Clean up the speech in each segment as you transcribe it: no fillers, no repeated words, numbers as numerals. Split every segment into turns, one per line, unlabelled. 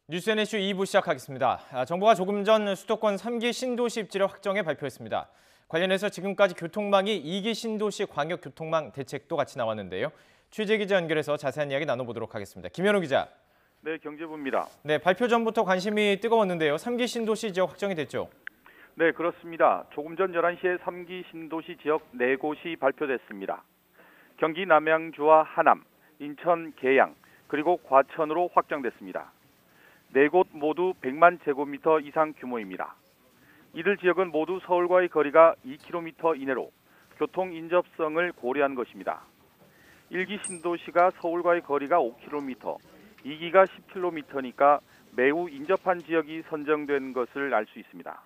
뉴스 NSU 2부 시작하겠습니다. 정부가 조금 전 수도권 3기 신도시 입지를 확정해 발표했습니다. 관련해서 지금까지 교통망이 2기 신도시 광역교통망 대책도 같이 나왔는데요. 취재 기자 연결해서 자세한 이야기 나눠보도록 하겠습니다. 김현우 기자.
네, 경제부입니다.
네, 발표 전부터 관심이 뜨거웠는데요. 3기 신도시 지역 확정이 됐죠?
네, 그렇습니다. 조금 전 11시에 3기 신도시 지역 4곳이 발표됐습니다. 경기 남양주와 하남, 인천 계양, 그리고 과천으로 확정됐습니다. 4곳 모두 100만 제곱미터 이상 규모입니다. 이들 지역은 모두 서울과의 거리가 2km 이내로 교통 인접성을 고려한 것입니다. 1기 신도시가 서울과의 거리가 5km, 2기가 10km니까 매우 인접한 지역이 선정된 것을 알 수 있습니다.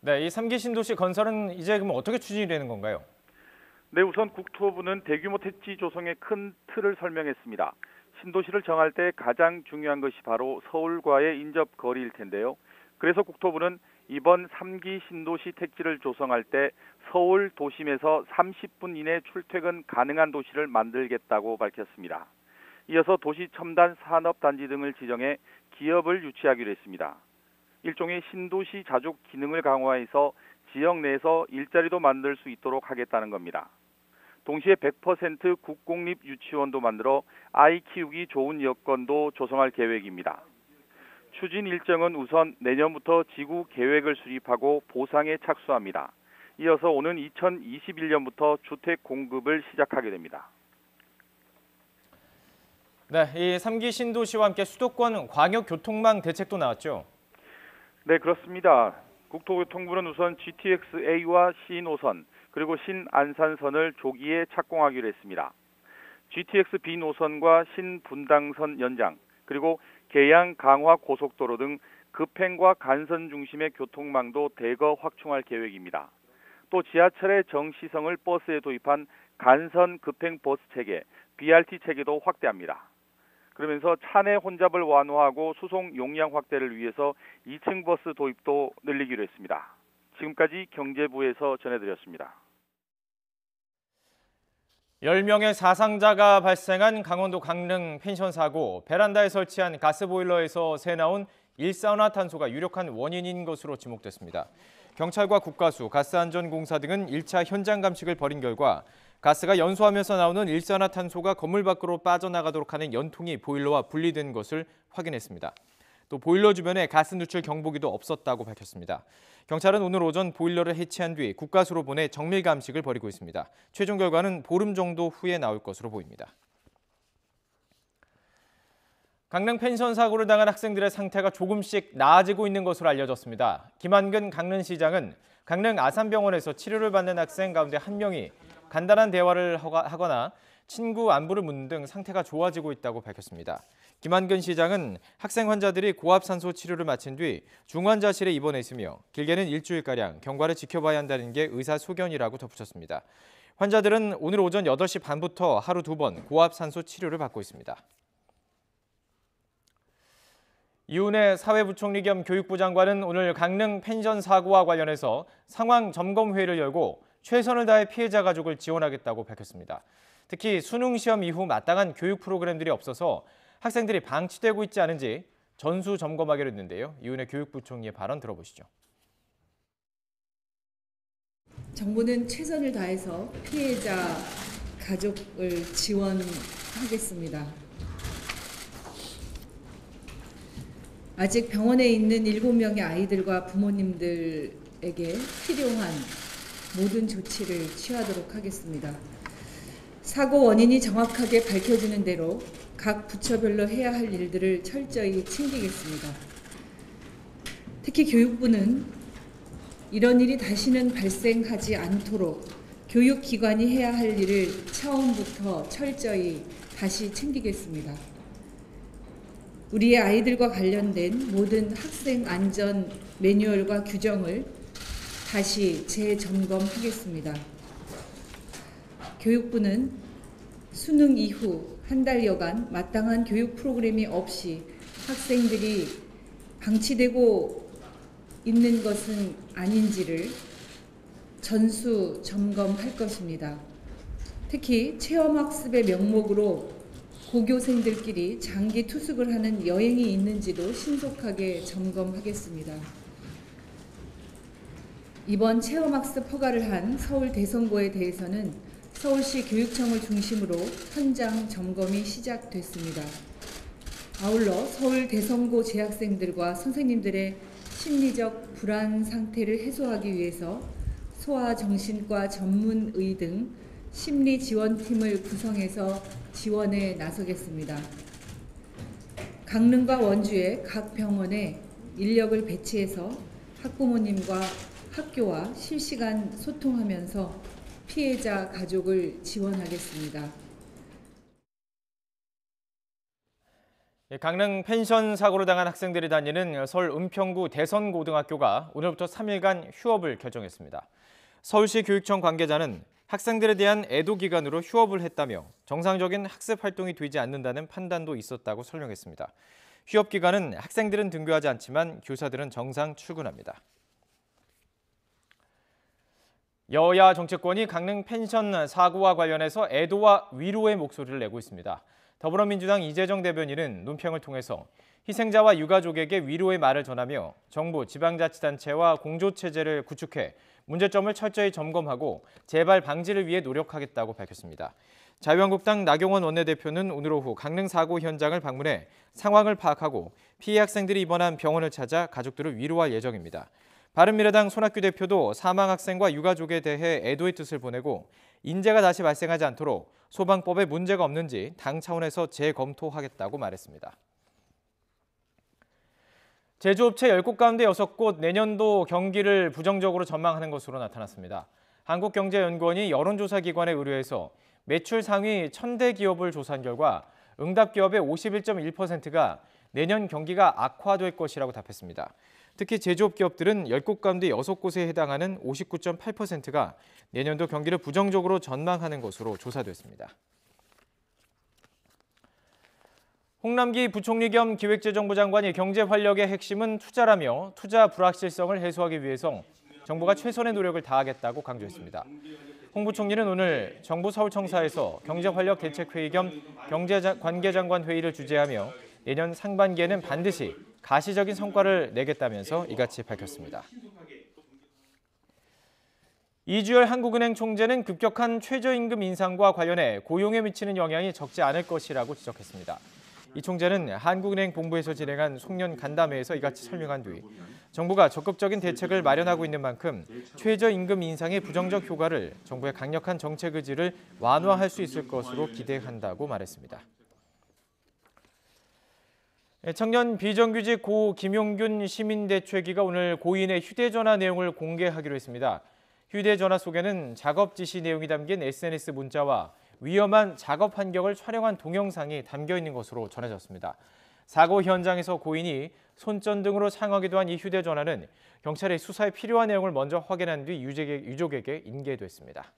네, 이 3기 신도시 건설은 이제 그럼 어떻게 추진이 되는 건가요?
네, 우선 국토부는 대규모 택지 조성의 큰 틀을 설명했습니다. 신도시를 정할 때 가장 중요한 것이 바로 서울과의 인접 거리일 텐데요. 그래서 국토부는 이번 3기 신도시 택지를 조성할 때 서울 도심에서 30분 이내 출퇴근 가능한 도시를 만들겠다고 밝혔습니다. 이어서 도시 첨단 산업단지 등을 지정해 기업을 유치하기로 했습니다. 일종의 신도시 자족 기능을 강화해서 지역 내에서 일자리도 만들 수 있도록 하겠다는 겁니다. 동시에 100% 국공립 유치원도 만들어 아이 키우기 좋은 여건도 조성할 계획입니다. 추진 일정은 우선 내년부터 지구 계획을 수립하고 보상에 착수합니다. 이어서 오는 2021년부터 주택 공급을 시작하게 됩니다.
네, 이 3기 신도시와 함께 수도권 광역교통망 대책도 나왔죠?
네, 그렇습니다. 국토교통부는 우선 GTX-A와 C노선, 그리고 신안산선을 조기에 착공하기로 했습니다. GTX-B 노선과 신분당선 연장, 그리고 계양 강화 고속도로 등 급행과 간선 중심의 교통망도 대거 확충할 계획입니다. 또 지하철의 정시성을 버스에 도입한 간선 급행 버스 체계, BRT 체계도 확대합니다. 그러면서 차내 혼잡을 완화하고 수송 용량 확대를 위해서 2층 버스 도입도 늘리기로 했습니다. 지금까지 경제부에서 전해드렸습니다.
10명의 사상자가 발생한 강원도 강릉 펜션 사고, 베란다에 설치한 가스보일러에서 새나온 일산화탄소가 유력한 원인인 것으로 지목됐습니다. 경찰과 국가수, 가스안전공사 등은 1차 현장 감식을 벌인 결과 가스가 연소하면서 나오는 일산화탄소가 건물 밖으로 빠져나가도록 하는 연통이 보일러와 분리된 것을 확인했습니다. 또 보일러 주변에 가스 누출 경보기도 없었다고 밝혔습니다. 경찰은 오늘 오전 보일러를 해체한 뒤 국가수로 보내 정밀 감식을 벌이고 있습니다. 최종 결과는 보름 정도 후에 나올 것으로 보입니다. 강릉 펜션 사고를 당한 학생들의 상태가 조금씩 나아지고 있는 것으로 알려졌습니다. 김한근 강릉시장은 강릉 아산병원에서 치료를 받는 학생 가운데 한 명이 간단한 대화를 하거나 친구 안부를 묻는 등 상태가 좋아지고 있다고 밝혔습니다. 김한근 시장은 학생 환자들이 고압산소 치료를 마친 뒤 중환자실에 입원해 있으며 길게는 일주일가량 경과를 지켜봐야 한다는 게 의사 소견이라고 덧붙였습니다. 환자들은 오늘 오전 8시 반부터 하루 2번 고압산소 치료를 받고 있습니다. 이훈혜 사회부총리 겸 교육부 장관은 오늘 강릉 펜션 사고와 관련해서 상황 점검회의를 열고 최선을 다해 피해자 가족을 지원하겠다고 밝혔습니다. 특히 수능 시험 이후 마땅한 교육 프로그램들이 없어서 학생들이 방치되고 있지 않은지 전수 점검하기로 했는데요. 이훈혜 교육부총리의 발언 들어보시죠.
정부는 최선을 다해서 피해자 가족을 지원하겠습니다. 아직 병원에 있는 7명의 아이들과 부모님들에게 필요한 모든 조치를 취하도록 하겠습니다. 사고 원인이 정확하게 밝혀지는 대로 각 부처별로 해야 할 일들을 철저히 챙기겠습니다. 특히 교육부는 이런 일이 다시는 발생하지 않도록 교육기관이 해야 할 일을 처음부터 철저히 다시 챙기겠습니다. 우리의 아이들과 관련된 모든 학생 안전 매뉴얼과 규정을 다시 재점검하겠습니다. 교육부는 수능 이후 한 달여간 마땅한 교육 프로그램이 없이 학생들이 방치되고 있는 것은 아닌지를 전수 점검할 것입니다. 특히 체험학습의 명목으로 고교생들끼리 장기 투숙을 하는 여행이 있는지도 신속하게 점검하겠습니다. 이번 체험학습 허가를 한 서울 대성고에 대해서는 서울시 교육청을 중심으로 현장 점검이 시작됐습니다. 아울러 서울 대성고 재학생들과 선생님들의 심리적 불안 상태를 해소하기 위해서 소아정신과 전문의 등 심리 지원팀을 구성해서 지원에 나서겠습니다. 강릉과 원주의 각 병원에 인력을 배치해서 학부모님과 학교와 실시간 소통하면서 피해자 가족을 지원하겠습니다.
강릉 펜션 사고로 당한 학생들이 다니는 서울 은평구 대선고등학교가 오늘부터 3일간 휴업을 결정했습니다. 서울시 교육청 관계자는 학생들에 대한 애도 기간으로 휴업을 했다며 정상적인 학습 활동이 되지 않는다는 판단도 있었다고 설명했습니다. 휴업 기간은 학생들은 등교하지 않지만 교사들은 정상 출근합니다. 여야 정치권이 강릉 펜션 사고와 관련해서 애도와 위로의 목소리를 내고 있습니다. 더불어민주당 이재정 대변인은 논평을 통해서 희생자와 유가족에게 위로의 말을 전하며 정부, 지방자치단체와 공조체제를 구축해 문제점을 철저히 점검하고 재발 방지를 위해 노력하겠다고 밝혔습니다. 자유한국당 나경원 원내대표는 오늘 오후 강릉 사고 현장을 방문해 상황을 파악하고 피해 학생들이 입원한 병원을 찾아 가족들을 위로할 예정입니다. 바른미래당 손학규 대표도 사망 학생과 유가족에 대해 애도의 뜻을 보내고 인재가 다시 발생하지 않도록 소방법에 문제가 없는지 당 차원에서 재검토하겠다고 말했습니다. 제조업체 10곳 가운데 6곳 내년도 경기를 부정적으로 전망하는 것으로 나타났습니다. 한국경제연구원이 여론조사기관에 의뢰해서 매출 상위 1000대 기업을 조사한 결과 응답 기업의 51.1%가 내년 경기가 악화될 것이라고 답했습니다. 특히 제조업 기업들은 10곳 가운데 6곳에 해당하는 59.8%가 내년도 경기를 부정적으로 전망하는 것으로 조사됐습니다. 홍남기 부총리 겸 기획재정부 장관이 경제 활력의 핵심은 투자라며 투자 불확실성을 해소하기 위해서 정부가 최선의 노력을 다하겠다고 강조했습니다. 홍 부총리는 오늘 정부 서울청사에서 경제활력 대책회의 겸 경제관계장관 회의를 주재하며 내년 상반기에는 반드시 가시적인 성과를 내겠다면서 이같이 밝혔습니다. 이주열 한국은행 총재는 급격한 최저임금 인상과 관련해 고용에 미치는 영향이 적지 않을 것이라고 지적했습니다. 이 총재는 한국은행 본부에서 진행한 송년 간담회에서 이같이 설명한 뒤 정부가 적극적인 대책을 마련하고 있는 만큼 최저임금 인상의 부정적 효과를 정부의 강력한 정책 의지를 완화할 수 있을 것으로 기대한다고 말했습니다. 청년 비정규직 고 김용균 시민대책위가 오늘 고인의 휴대전화 내용을 공개하기로 했습니다. 휴대전화 속에는 작업 지시 내용이 담긴 SNS 문자와 위험한 작업 환경을 촬영한 동영상이 담겨 있는 것으로 전해졌습니다. 사고 현장에서 고인이 손전등으로 상하기도 한 이 휴대전화는 경찰이 수사에 필요한 내용을 먼저 확인한 뒤 유족에게 인계됐습니다.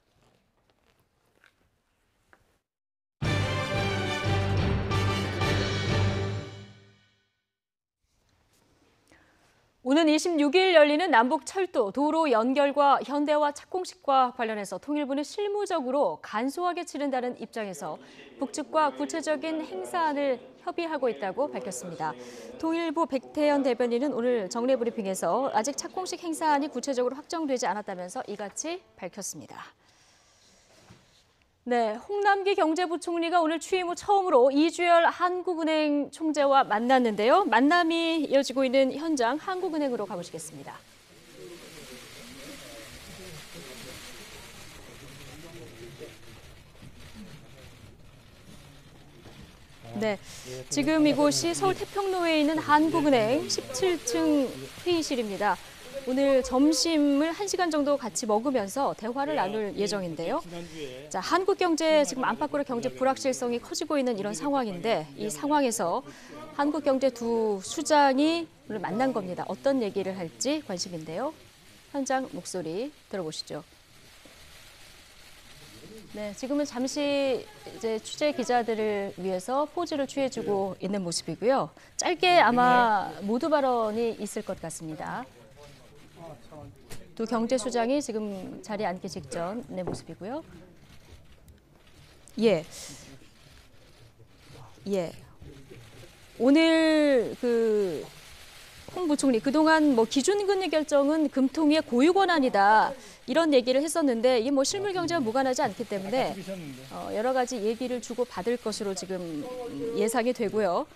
오는 26일 열리는 남북철도 도로 연결과 현대화 착공식과 관련해서 통일부는 실무적으로 간소하게 치른다는 입장에서 북측과 구체적인 행사안을 협의하고 있다고 밝혔습니다. 통일부 백태현 대변인은 오늘 정례 브리핑에서 아직 착공식 행사안이 구체적으로 확정되지 않았다면서 이같이 밝혔습니다. 네, 홍남기 경제부총리가 오늘 취임 후 처음으로 이주열 한국은행 총재와 만났는데요. 만남이 이어지고 있는 현장 한국은행으로 가보시겠습니다. 네, 지금 이곳이 서울 태평로에 있는 한국은행 17층 회의실입니다. 오늘 점심을 1시간 정도 같이 먹으면서 대화를 나눌 예정인데요. 자, 한국 경제 지금 안팎으로 경제 불확실성이 커지고 있는 이런 상황인데 이 상황에서 한국 경제 두 수장이 오늘 만난 겁니다. 어떤 얘기를 할지 관심인데요. 현장 목소리 들어보시죠. 네, 지금은 잠시 이제 취재 기자들을 위해서 포즈를 취해주고 있는 모습이고요. 짧게 아마 모두 발언이 있을 것 같습니다. 두 경제수장이 지금 자리에 앉기 직전의 모습이고요. 예. 예. 오늘 홍 부총리 그동안 기준금리 결정은 금통위의 고유 권한이다 이런 얘기를 했었는데 이게 실물 경제와 무관하지 않기 때문에 여러 가지 얘기를 주고 받을 것으로 지금 예상이 되고요.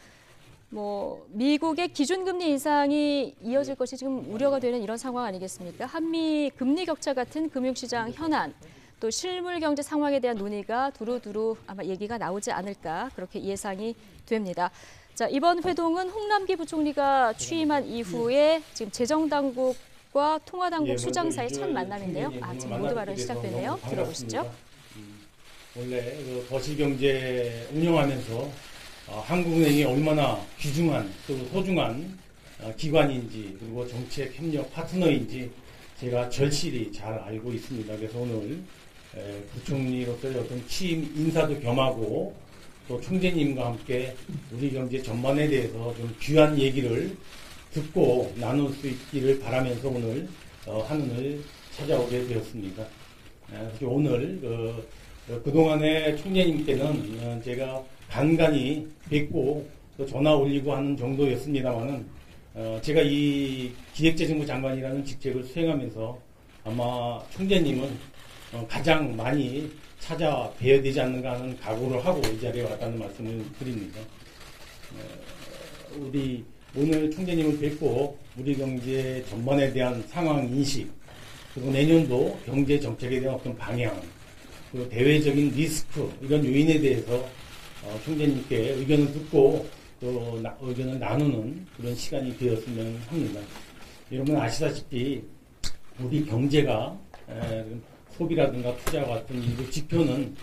미국의 기준금리 인상이 이어질 것이 지금 우려가 되는 이런 상황 아니겠습니까? 한미 금리 격차 같은 금융시장 현안, 또 실물 경제 상황에 대한 논의가 두루두루 아마 얘기가 나오지 않을까 그렇게 예상이 됩니다. 자, 이번 회동은 홍남기 부총리가 취임한 이후에 지금 재정당국과 통화당국 수장 사이 첫 만남인데요. 지금 모두 발언 시작되네요. 들어보시죠.
원래 거시경제 운영하면서 한국은행이 얼마나 귀중한 또 소중한 기관인지 그리고 정책 협력 파트너인지 제가 절실히 잘 알고 있습니다. 그래서 오늘 부총리로서의 어떤 취임 인사도 겸하고 또 총재님과 함께 우리 경제 전반에 대해서 좀 귀한 얘기를 듣고 나눌 수 있기를 바라면서 오늘 한은을 찾아오게 되었습니다. 오늘 그동안에 총재님께는 제가 간간히 뵙고 또 전화 올리고 하는 정도였습니다만은 제가 이 기획재정부 장관이라는 직책을 수행하면서 아마 총재님은 가장 많이 찾아뵈야 되지 않는가 하는 각오를 하고 이 자리에 왔다는 말씀을 드립니다. 우리 오늘 총재님을 뵙고 우리 경제 전반에 대한 상황 인식 그리고 내년도 경제 정책에 대한 어떤 방향 그리고 대외적인 리스크 이런 요인에 대해서 총재님께 의견을 듣고 또 의견을 나누는 그런 시간이 되었으면 합니다. 여러분 아시다시피 우리 경제가 소비라든가 투자 같은 일부 지표는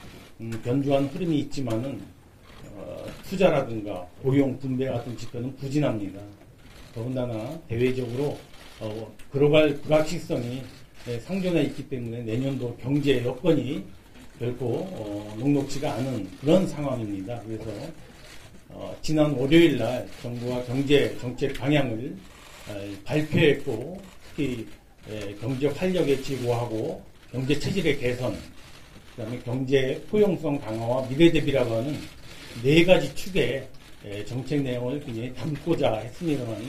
견조한 흐름이 있지만은 투자라든가 고용 분배 같은 지표는 부진합니다. 더군다나 대외적으로 글로벌 불확실성이 상존해 있기 때문에 내년도 경제 여건이 결코 녹록지가 않은 그런 상황입니다. 그래서 지난 월요일 날 정부가 경제 정책 방향을 발표했고 특히 경제 활력에 지구하고 경제 체질의 개선, 그다음에 경제 포용성 강화와 미래 대비라고 하는 4가지 축의 정책 내용을 굉장히 담고자 했습니다만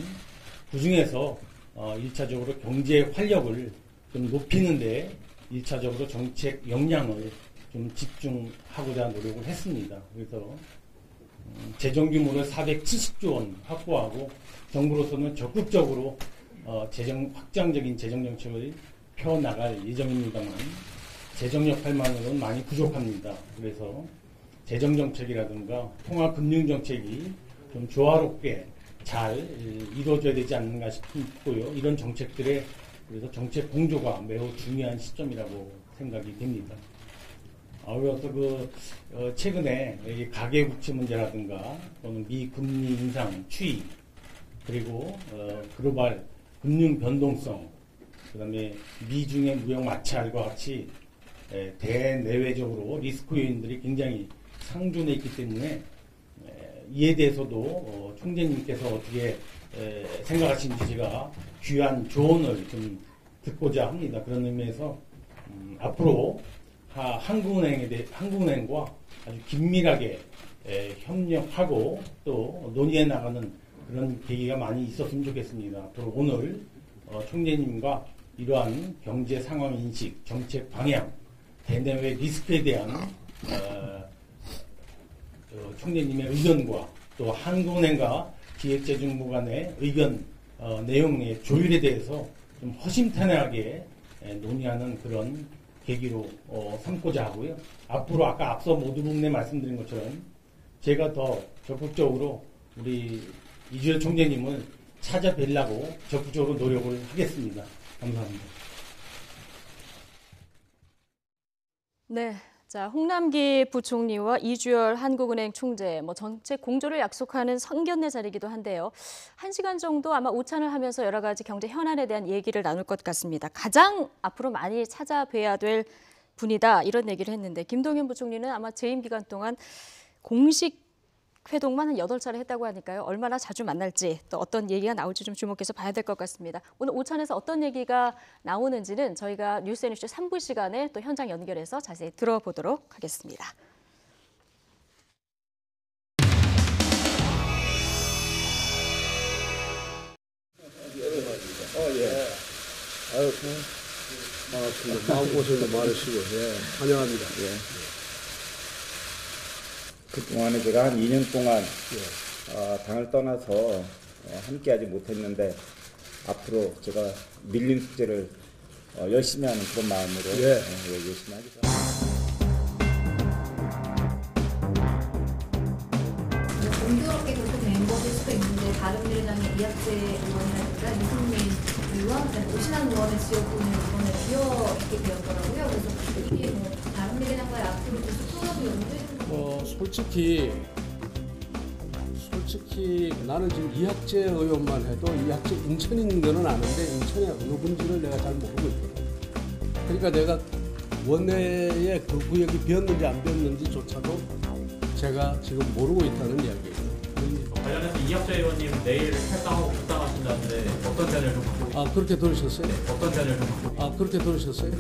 그중에서 1차적으로 경제 활력을 좀 높이는데 1차적으로 정책 역량을 좀 집중하고자 노력을 했습니다. 그래서 재정 규모를 470조 원 확보하고 정부로서는 적극적으로 확장적인 재정 정책을 펴나갈 예정입니다만 재정 역할만으로는 많이 부족합니다. 그래서 재정 정책이라든가 통화 금융 정책이 좀 조화롭게 잘 이루어져야 되지 않는가 싶고요. 이런 정책들의 그래서 정책 공조가 매우 중요한 시점이라고 생각이 됩니다. 그래서 최근에 가계 부채 문제라든가 또는 미금리 인상 추이 그리고 글로벌 금융 변동성 그다음에 미중의 무역 마찰과 같이 대내외적으로 리스크 요인들이 굉장히 상존해 있기 때문에 이에 대해서도 총재님께서 어떻게 생각하시는지 제가 귀한 조언을 좀 듣고자 합니다. 그런 의미에서 앞으로 한국은행과 아주 긴밀하게 협력하고 또 논의해 나가는 그런 계기가 많이 있었으면 좋겠습니다. 앞으로 오늘 총재님과 이러한 경제 상황 인식, 정책 방향, 대내외 리스크에 대한 총재님의 의견과 또 한국은행과 기획재정부 간의 의견 내용의 조율에 대해서 좀 허심탄회하게 논의하는 그런 계기로 삼고자 하고요. 앞으로 아까 앞서 모두 부분에 말씀드린 것처럼 제가 더 적극적으로 우리 이주열 총재님을 찾아뵈려고 적극적으로 노력을 하겠습니다. 감사합니다.
네. 자, 홍남기 부총리와 이주열 한국은행 총재, 정책 공조를 약속하는 선견내 자리이기도 한데요. 1시간 정도 아마 오찬을 하면서 여러 가지 경제 현안에 대한 얘기를 나눌 것 같습니다. 가장 앞으로 많이 찾아뵈야 될 분이다, 이런 얘기를 했는데 김동연 부총리는 아마 재임 기간 동안 공식 회동만 한 8차례 했다고 하니까요. 얼마나 자주 만날지 또 어떤 얘기가 나올지 좀 주목해서 봐야 될 것 같습니다. 오늘 오찬에서 어떤 얘기가 나오는지는 저희가 뉴스앤이슈 3부 시간에 또 현장 연결해서 자세히 들어보도록 하겠습니다.
마음고생도 많으시고, 예, 환영합니다. 예.
그동안에 제가 한 2년 동안 당을 떠나서 함께하지 못했는데 앞으로 제가 밀린 숙제를 열심히 하는 그런 마음으로 열심히 하겠습니다.
공교롭게 그렇게 된 것일 수도 있는데 바른미래당의 이학재 의원이라든가 유승민 의원, 그다음에 오신환 의원의 지역구는 이번에 비어있게 되었더라고요. 그래서 이게 뭐 바른미래당과의 앞으로 계속 통합이 연구되는
솔직히 나는 지금 이학재 의원만 해도 이학재 인천인 거는 아는데 인천의 어느 분지를 내가 잘 모르고 있거든. 그러니까 내가 원내에 그 구역이 비었는지 안 비었는지조차도 제가 지금 모르고 있다는 이야기예요.
관련해서 이학재 의원님 내일 탈당하고 복당하신다는데 어떤 자료를 좀 갖고
아, 그렇게 들으셨어요?
네, 어떤 자료를 좀 갖고
아, 그렇게 들으셨어요?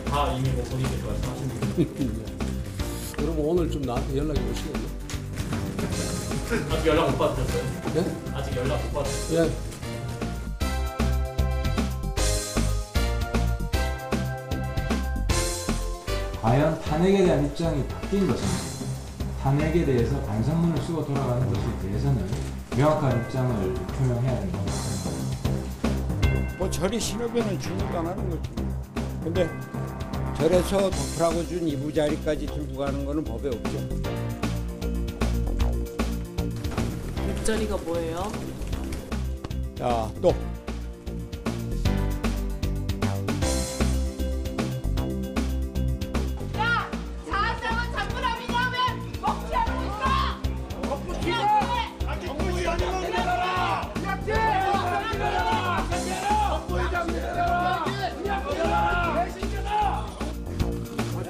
다 이미 뭐 본인께서 말씀하신 부분.
그럼 오늘 좀 나한테 연락이 오시겠네?
아직 연락 못 받으셨어요?
네?
아직 연락 못 받으셨어요?
예.
과연 탄핵에 대한 입장이 바뀐 것인지, 탄핵에 대해서 반성문을 쓰고 돌아가는 것에 대해서는 명확한 입장을 표명해야 된다고 생각합니다.
뭐 절이 신호변은 주고도 안 하는 거지. 근데 절에서 덮으라고 준 이부자리까지 들고 가는 거는 법에 없죠.
목자리가 뭐예요?
자, 또.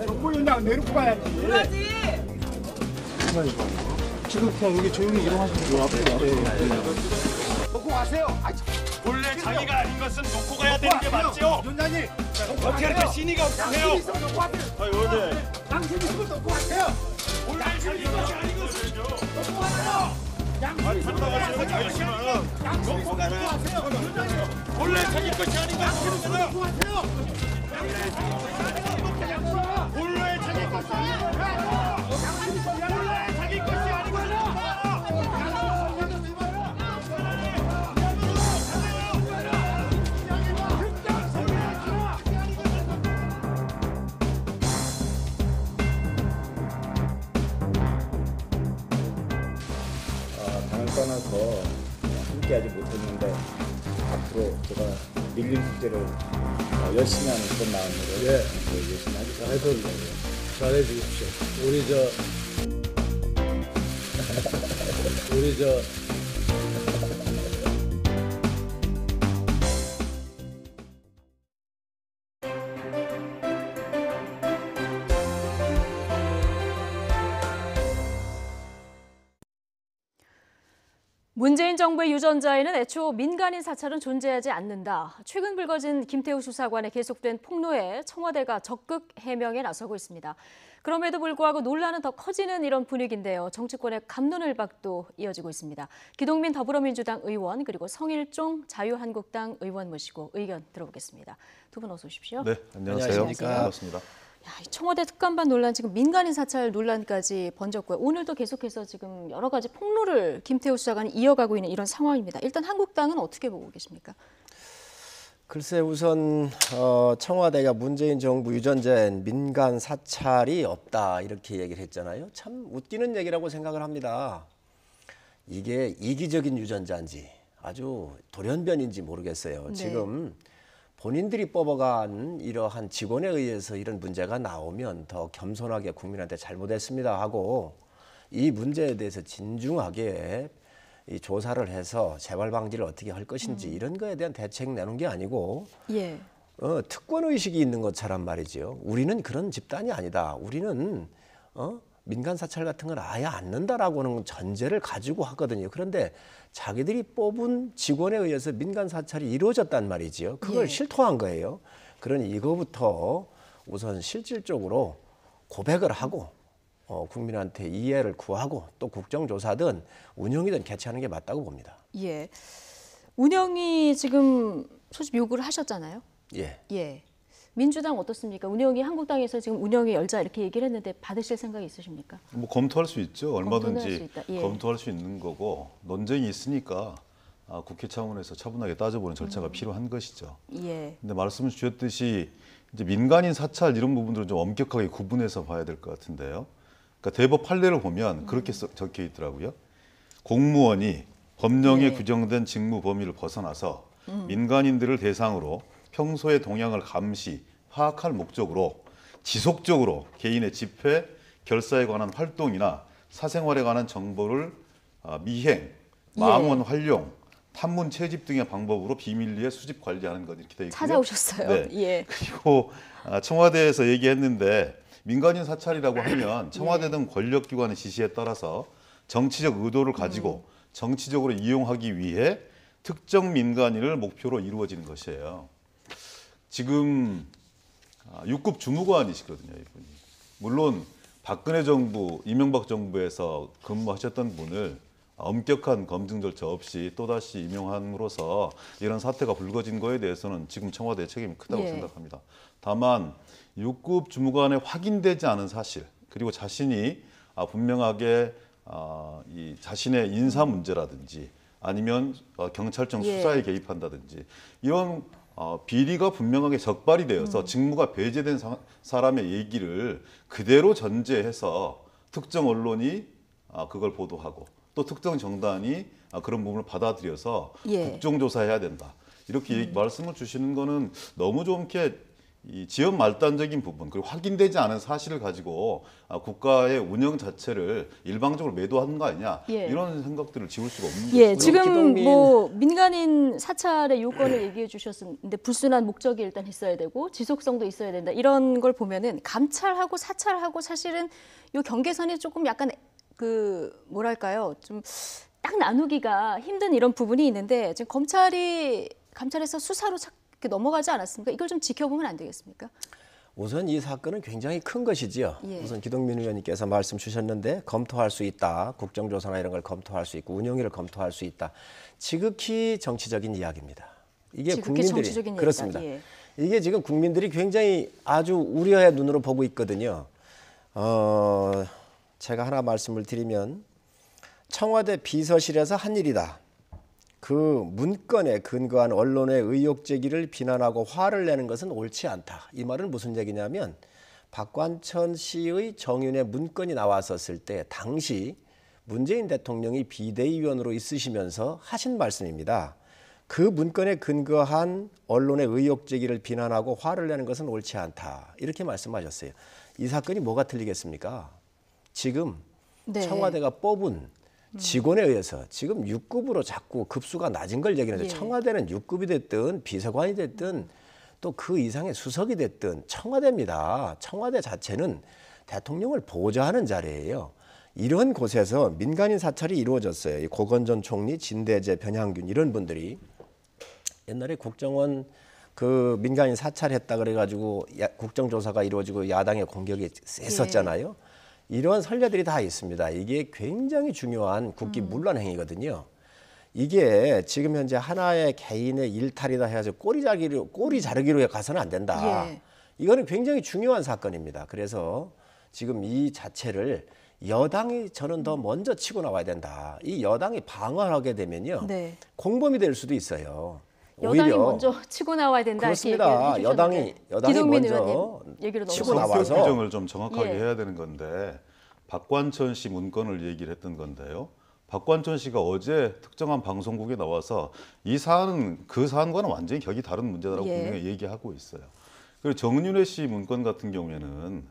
정보위원장 내놓고 가야지. 그러지. 지금 그냥 여기 조용히 이동하시면 돼요. 놓고 가세요.
본래 자기가 아닌 것은 놓고 가야 되는 게 맞죠?
위원장님.
어떻게 이렇게 신의가 없으세요?
의원님. 당신이 있으면 놓고 가세요.
본래 자기 것이 아닌 것을
놓고 가세요.
아니 상당하시고 자유심은 놓고 가세요. 본래 자기 것이 아닌 것을 놓고 가세요. 본래 자기 것이 아닌
당을 떠나서 함께하지 못했는데 앞으로 제가 밀린 숙제를 열심히 하는 그런 마음으로 열심히 하겠습니다.
하여튼 잘해 주십시오. 우리 저
문재인 정부의 유전자에는 애초 민간인 사찰은 존재하지 않는다. 최근 불거진 김태우 수사관의 계속된 폭로에 청와대가 적극 해명에 나서고 있습니다. 그럼에도 불구하고 논란은 더 커지는 이런 분위기인데요. 정치권의 갑론을박도 이어지고 있습니다. 기동민 더불어민주당 의원 그리고 성일종 자유한국당 의원 모시고 의견 들어보겠습니다. 두 분 어서 오십시오.
네, 안녕하세요. 반갑습니다.
청와대 특감반 논란, 지금 민간인 사찰 논란까지 번졌고요. 오늘도 계속해서 지금 여러 가지 폭로를 김태우 수사관이 이어가고 있는 이런 상황입니다. 일단 한국당은 어떻게 보고 계십니까?
글쎄 우선 청와대가 문재인 정부 유전자엔 민간 사찰이 없다 이렇게 얘기를 했잖아요. 참 웃기는 얘기라고 생각을 합니다. 이게 이기적인 유전자인지 아주 돌연변인지 모르겠어요. 네. 지금 본인들이 뽑아간 이러한 직원에 의해서 이런 문제가 나오면 더 겸손하게 국민한테 잘못했습니다 하고 이 문제에 대해서 진중하게 이 조사를 해서 재발 방지를 어떻게 할 것인지 이런 거에 대한 대책 내놓은 게 아니고 특권 의식이 있는 것처럼 말이죠. 우리는 그런 집단이 아니다. 우리는 민간 사찰 같은 건 아예 안 넣는다라고는 전제를 가지고 하거든요. 그런데 자기들이 뽑은 직원에 의해서 민간 사찰이 이루어졌단 말이지요. 그걸 실토한 거예요. 그러니 이거부터 우선 실질적으로 고백을 하고 국민한테 이해를 구하고 또 국정조사든 운영이든 개최하는 게 맞다고 봅니다.
운영이 지금 소집 요구를 하셨잖아요.
예.
민주당 어떻습니까? 운영이 한국당에서 지금 운영이 열자 이렇게 얘기를 했는데 받으실 생각이 있으십니까?
뭐 검토할 수 있죠. 얼마든지
검토할 수 있다. 예.
검토할 수 있는 거고 논쟁이 있으니까 국회 차원에서 차분하게 따져보는 절차가 필요한 것이죠.
예.
근데 말씀을 주셨듯이 이제 민간인 사찰 이런 부분들은 좀 엄격하게 구분해서 봐야 될 것 같은데요. 그러니까 대법 판례를 보면 그렇게 적혀 있더라고요. 공무원이 법령에
예.
규정된 직무 범위를 벗어나서 민간인들을 대상으로 평소의 동향을 감시, 파악할 목적으로 지속적으로 개인의 집회, 결사에 관한 활동이나 사생활에 관한 정보를 미행, 망원 활용, 탐문 채집 등의 방법으로 비밀리에 수집 관리하는 것 이렇게 되어 있고요.
찾아오셨어요.
네.
예.
그리고 청와대에서 얘기했는데 민간인 사찰이라고 하면 청와대 등 권력기관의 지시에 따라서 정치적 의도를 가지고 정치적으로 이용하기 위해 특정 민간인을 목표로 이루어지는 것이에요. 지금 6급 주무관이시거든요, 이분이. 물론 박근혜 정부, 이명박 정부에서 근무하셨던 분을 엄격한 검증 절차 없이 또다시 임용함으로써 이런 사태가 불거진 거에 대해서는 지금 청와대의 책임이 크다고 생각합니다. 다만 6급 주무관에 확인되지 않은 사실, 그리고 자신이 분명하게 이 자신의 인사 문제라든지 아니면 경찰청 수사에 개입한다든지 이런 비리가 분명하게 적발이 되어서 직무가 배제된 사람의 얘기를 그대로 전제해서 특정 언론이 그걸 보도하고 또 특정 정당이 그런 부분을 받아들여서 국정조사해야 된다. 이렇게 말씀을 주시는 거는 너무 좀 이렇게 이 지연 말단적인 부분 그리고 확인되지 않은 사실을 가지고 국가의 운영 자체를 일방적으로 매도하는 거 아니냐 이런 생각들을 지울 수가 없는 거죠.
지금 뭐 민간인 사찰의 요건을 얘기해 주셨는데 불순한 목적이 일단 있어야 되고 지속성도 있어야 된다. 이런 걸 보면은 감찰하고 사찰하고 사실은 요 경계선이 조금 약간 그 뭐랄까요? 좀 딱 나누기가 힘든 이런 부분이 있는데 지금 감찰에서 수사로 넘어가지 않았습니까? 이걸 좀 지켜보면 안 되겠습니까?
우선 이 사건은 굉장히 큰 것이지요. 우선 기동민 의원님께서 말씀 주셨는데 검토할 수 있다. 국정조사나 이런 걸 검토할 수 있고 운영위를 검토할 수 있다. 지극히 정치적인 이야기입니다. 이게 국민들이
정치적인
그렇습니다. 이게 지금 국민들이 굉장히 아주 우려의 눈으로 보고 있거든요. 제가 하나 말씀을 드리면 청와대 비서실에서 한 일이다. 그 문건에 근거한 언론의 의혹 제기를 비난하고 화를 내는 것은 옳지 않다. 이 말은 무슨 얘기냐면 박관천 씨의 정윤의 문건이 나왔었을 때 당시 문재인 대통령이 비대위원으로 있으시면서 하신 말씀입니다. 그 문건에 근거한 언론의 의혹 제기를 비난하고 화를 내는 것은 옳지 않다. 이렇게 말씀하셨어요. 이 사건이 뭐가 틀리겠습니까? 지금 청와대가 뽑은 직원에 의해서 지금 6급으로 자꾸 급수가 낮은 걸 얘기하는데 청와대는 6급이 됐든 비서관이 됐든 또 그 이상의 수석이 됐든 청와대입니다. 청와대 자체는 대통령을 보좌하는 자리예요. 이런 곳에서 민간인 사찰이 이루어졌어요. 고건 전 총리, 진대재, 변향균 이런 분들이 옛날에 국정원 그 민간인 사찰했다 그래가지고 국정조사가 이루어지고 야당의 공격이 셌었잖아요. 이러한 선례들이 다 있습니다. 이게 굉장히 중요한 국기 문란 행위거든요. 이게 지금 현재 하나의 개인의 일탈이다 해서 꼬리 자르기로 가서는 안 된다. 이거는 굉장히 중요한 사건입니다. 그래서 지금 이 자체를 여당이 저는 더 먼저 치고 나와야 된다. 이 여당이 방어하게 되면요. 공범이 될 수도 있어요.
여당이 먼저 치고 나와야 된다.
그렇습니다. 여당이 먼저 치고 나와서
규정을 좀 정확하게 해야 되는 건데 박관천 씨 문건을 얘기를 했던 건데요. 박관천 씨가 어제 특정한 방송국에 나와서 이 사안은 그 사안과는 완전히 격이 다른 문제라고 분명히 얘기하고 있어요. 그리고 정윤회 씨 문건 같은 경우에는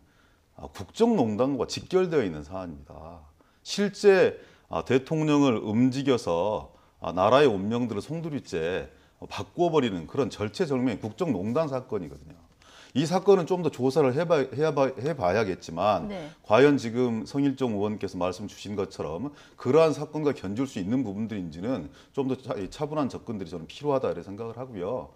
국정농단과 직결되어 있는 사안입니다. 실제 대통령을 움직여서 나라의 운명들을 송두리째 바꿔버리는 그런 절체절명의 국정농단 사건이거든요. 이 사건은 좀 더 조사를 해봐야겠지만 과연 지금 성일종 의원께서 말씀 주신 것처럼 그러한 사건과 견줄 수 있는 부분들인지는 좀 더 차분한 접근들이 저는 필요하다 이렇게 생각을 하고요.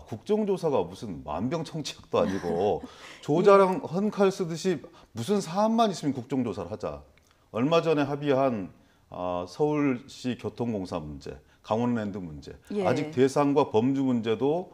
국정조사가 무슨 만병청치약도 아니고 조자랑 헌칼 쓰듯이 무슨 사안만 있으면 국정조사를 하자. 얼마 전에 합의한 서울시 교통공사 문제, 강원랜드 문제,
예.
아직 대상과 범주 문제도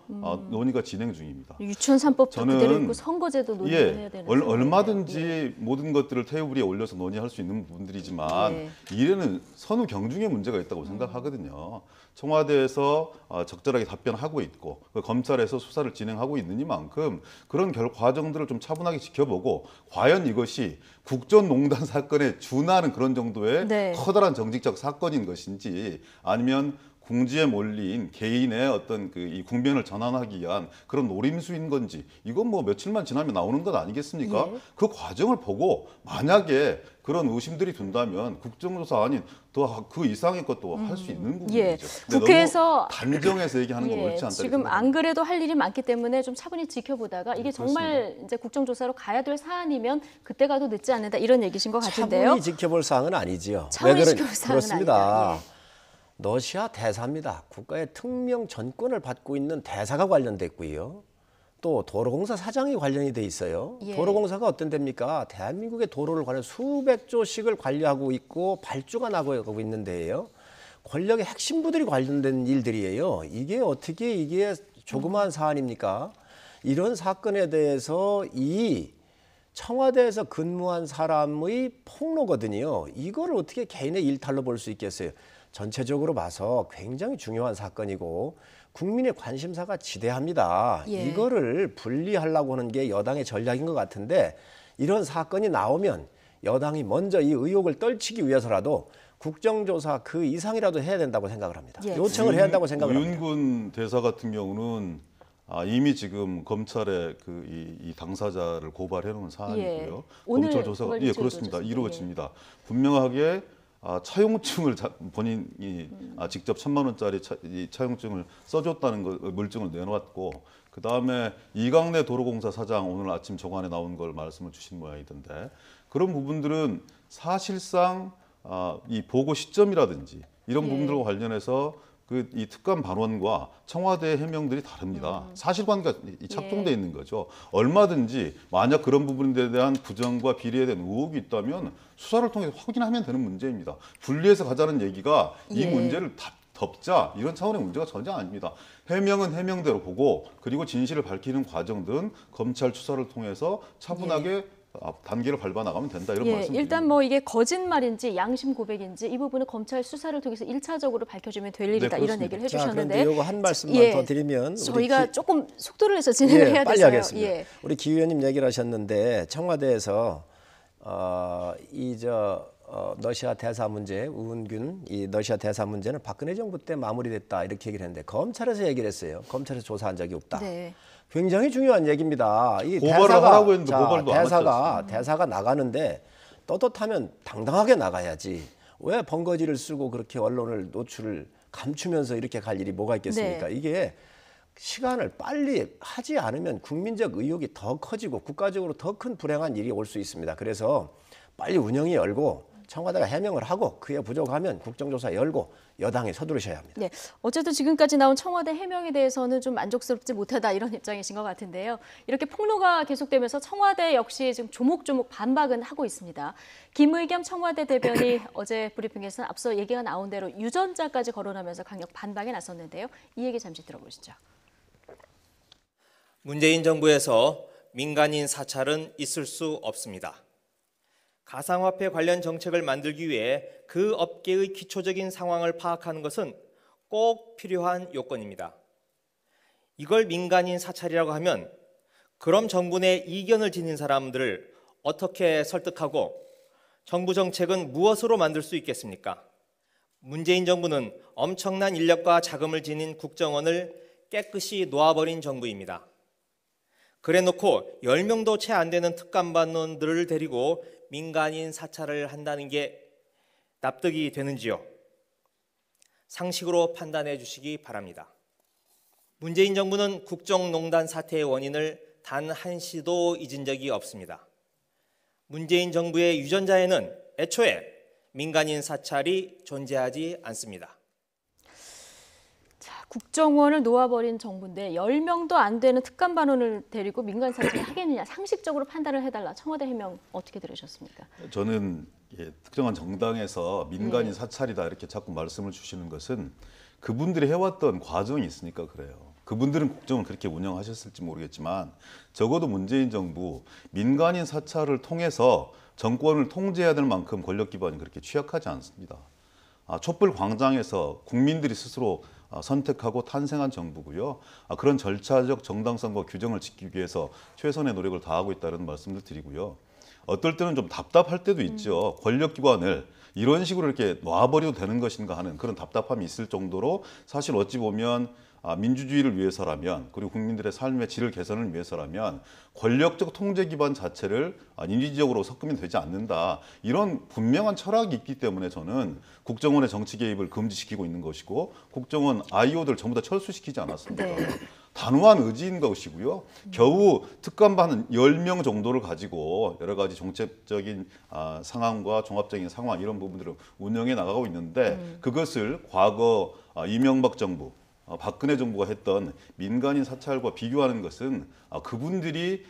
논의가 진행 중입니다.
유치원 3법도 그대로 있고 선거제도 논의를 해야 되는
얼마든지 모든 것들을 테이블 위에 올려서 논의할 수 있는 부분들이지만 이래는 선후 경중의 문제가 있다고 생각하거든요. 청와대에서 적절하게 답변하고 있고 검찰에서 수사를 진행하고 있느니만큼 그런 과정들을 좀 차분하게 지켜보고 과연 이것이 국정농단 사건에 준하는 그런 정도의 커다란 정직적 사건인 것인지 아니면 궁지에 몰린 개인의 어떤 이 국면을 전환하기 위한 그런 노림수인 건지 이건 뭐 며칠만 지나면 나오는 것 아니겠습니까? 그 과정을 보고 만약에 그런 의심들이 든다면 국정조사 아닌 더 그 이상의 것도 할 수 있는 부분이죠.
국회에서
너무 단정해서 얘기하는 건 옳지 않다.
지금 안 그래도 할 일이 많기 때문에 좀 차분히 지켜보다가 이게 정말 이제 국정조사로 가야 될 사안이면 그때 가도 늦지 않는다 이런 얘기신 것 같은데요.
차분히 지켜볼 사항은 아니지요.
차분히 지켜볼 사항은
그렇습니다.
아니다.
러시아 대사입니다. 국가의 특명 전권을 받고 있는 대사가 관련됐고요. 또 도로공사 사장이 관련이 돼 있어요. 도로공사가 어떤 데입니까? 대한민국의 도로를 관련 수백조씩을 관리하고 있고 발주가 나가고 있는 데예요. 권력의 핵심부들이 관련된 일들이에요. 이게 어떻게 이게 조그마한 사안입니까? 이런 사건에 대해서 이 청와대에서 근무한 사람의 폭로거든요. 이걸 어떻게 개인의 일탈로 볼 수 있겠어요? 전체적으로 봐서 굉장히 중요한 사건이고 국민의 관심사가 지대합니다. 이거를 분리하려고 하는 게 여당의 전략인 것 같은데 이런 사건이 나오면 여당이 먼저 이 의혹을 떨치기 위해서라도 국정조사 그 이상이라도 해야 된다고 생각을 합니다. 요청을 해야 한다고 생각을 합니다.
윤군 대사 같은 경우는 이미 지금 검찰에 이 당사자를 고발해 놓은 사안이고요. 검찰 조사가 그렇습니다. 이루어집니다. 분명하게 차용증을 본인이 직접 1,000만 원짜리 차용증을 써줬다는 물증을 내놓았고 그 다음에 이강래 도로공사 사장 오늘 아침 정안에 나온 걸 말씀을 주신 모양이던데 그런 부분들은 사실상 이 보고 시점이라든지 이런 부분들과 관련해서 이 특감 반원과 청와대 해명들이 다릅니다. 사실관계가 착동돼 있는 거죠. 얼마든지 만약 그런 부분에 대한 부정과 비리에 대한 의혹이 있다면 수사를 통해서 확인하면 되는 문제입니다. 분리해서 가자는 얘기가 이 문제를 덮자 이런 차원의 문제가 전혀 아닙니다. 해명은 해명대로 보고 그리고 진실을 밝히는 과정 등 검찰 수사를 통해서 차분하게 단계를 밟아 나가면 된다 이런 말씀입니다.
일단 뭐 이게 거짓말인지 양심 고백인지 이 부분은 검찰 수사를 통해서 1차적으로 밝혀주면 될 일이다 이런 얘기를 해주셨는데
그런데 이거 한 말씀만 더 드리면
저희가 조금 속도를 내서 진행을 해야
빨리
돼서요.
하겠습니다. 우리 기 의원님 얘기를 하셨는데 청와대에서 러시아 대사 문제, 우은균 이 러시아 대사 문제는 박근혜 정부 때 마무리됐다 이렇게 얘기를 했는데 검찰에서 얘기를 했어요. 검찰에서 조사한 적이 없다. 굉장히 중요한 얘기입니다. 이
고발을 하라고 했는데 고발도 안 하셨어요.
대사가 나가는데 떳떳하면 당당하게 나가야지. 왜 번거지를 쓰고 그렇게 언론을 노출을 감추면서 이렇게 갈 일이 뭐가 있겠습니까? 이게 시간을 빨리 하지 않으면 국민적 의혹이 더 커지고 국가적으로 더 큰 불행한 일이 올 수 있습니다. 그래서 빨리 운영이 열고 청와대가 해명을 하고 그에 부족하면 국정조사 열고 여당이 서두르셔야 합니다.
네, 어쨌든 지금까지 나온 청와대 해명에 대해서는 좀 만족스럽지 못하다 이런 입장이신 것 같은데요. 이렇게 폭로가 계속되면서 청와대 역시 지금 조목조목 반박은 하고 있습니다. 김의겸 청와대 대변이 어제 브리핑에서는 앞서 얘기가 나온 대로 유전자까지 거론하면서 강력 반박에 나섰는데요. 이 얘기 잠시 들어보시죠.
문재인 정부에서 민간인 사찰은 있을 수 없습니다. 가상화폐 관련 정책을 만들기 위해 그 업계의 기초적인 상황을 파악하는 것은 꼭 필요한 요건입니다. 이걸 민간인 사찰이라고 하면 그럼 정부 내 이견을 지닌 사람들을 어떻게 설득하고 정부 정책은 무엇으로 만들 수 있겠습니까? 문재인 정부는 엄청난 인력과 자금을 지닌 국정원을 깨끗이 놓아버린 정부입니다. 그래놓고 10명도 채 안 되는 특감반원들을 데리고 민간인 사찰을 한다는 게 납득이 되는지요? 상식으로 판단해 주시기 바랍니다. 문재인 정부는 국정농단 사태의 원인을 단 한시도 잊은 적이 없습니다. 문재인 정부의 유전자에는 애초에 민간인 사찰이 존재하지 않습니다.
국정원을 놓아버린 정부인데 10명도 안 되는 특감반원을 데리고 민간 사찰을 하겠느냐. 상식적으로 판단을 해달라. 청와대 해명 어떻게 들으셨습니까?
저는 특정한 정당에서 민간인 사찰이다 이렇게 자꾸 말씀을 주시는 것은 그분들이 해왔던 과정이 있으니까 그래요. 그분들은 국정을 그렇게 운영하셨을지 모르겠지만 적어도 문재인 정부 민간인 사찰을 통해서 정권을 통제해야 될 만큼 권력기반이 그렇게 취약하지 않습니다. 촛불 광장에서 국민들이 스스로 선택하고 탄생한 정부고요. 그런 절차적 정당성과 규정을 지키기 위해서 최선의 노력을 다하고 있다는 말씀을 드리고요. 어떨 때는 좀 답답할 때도 있죠. 권력기관을 이런 식으로 이렇게 놔버려도 되는 것인가 하는 그런 답답함이 있을 정도로 사실 어찌 보면 민주주의를 위해서라면 그리고 국민들의 삶의 질을 개선을 위해서라면 권력적 통제 기반 자체를 인위적으로 섞으면 되지 않는다. 이런 분명한 철학이 있기 때문에 저는 국정원의 정치 개입을 금지시키고 있는 것이고 국정원 IO들 전부 다 철수시키지 않았습니까?
네.
단호한 의지인 것이고요. 겨우 특감반 10명 정도를 가지고 여러 가지 정책적인 상황과 종합적인 상황 이런 부분들을 운영해 나가고 있는데 그것을 과거 이명박 정부 박근혜 정부가 했던 민간인 사찰과 비교하는 것은 그분들이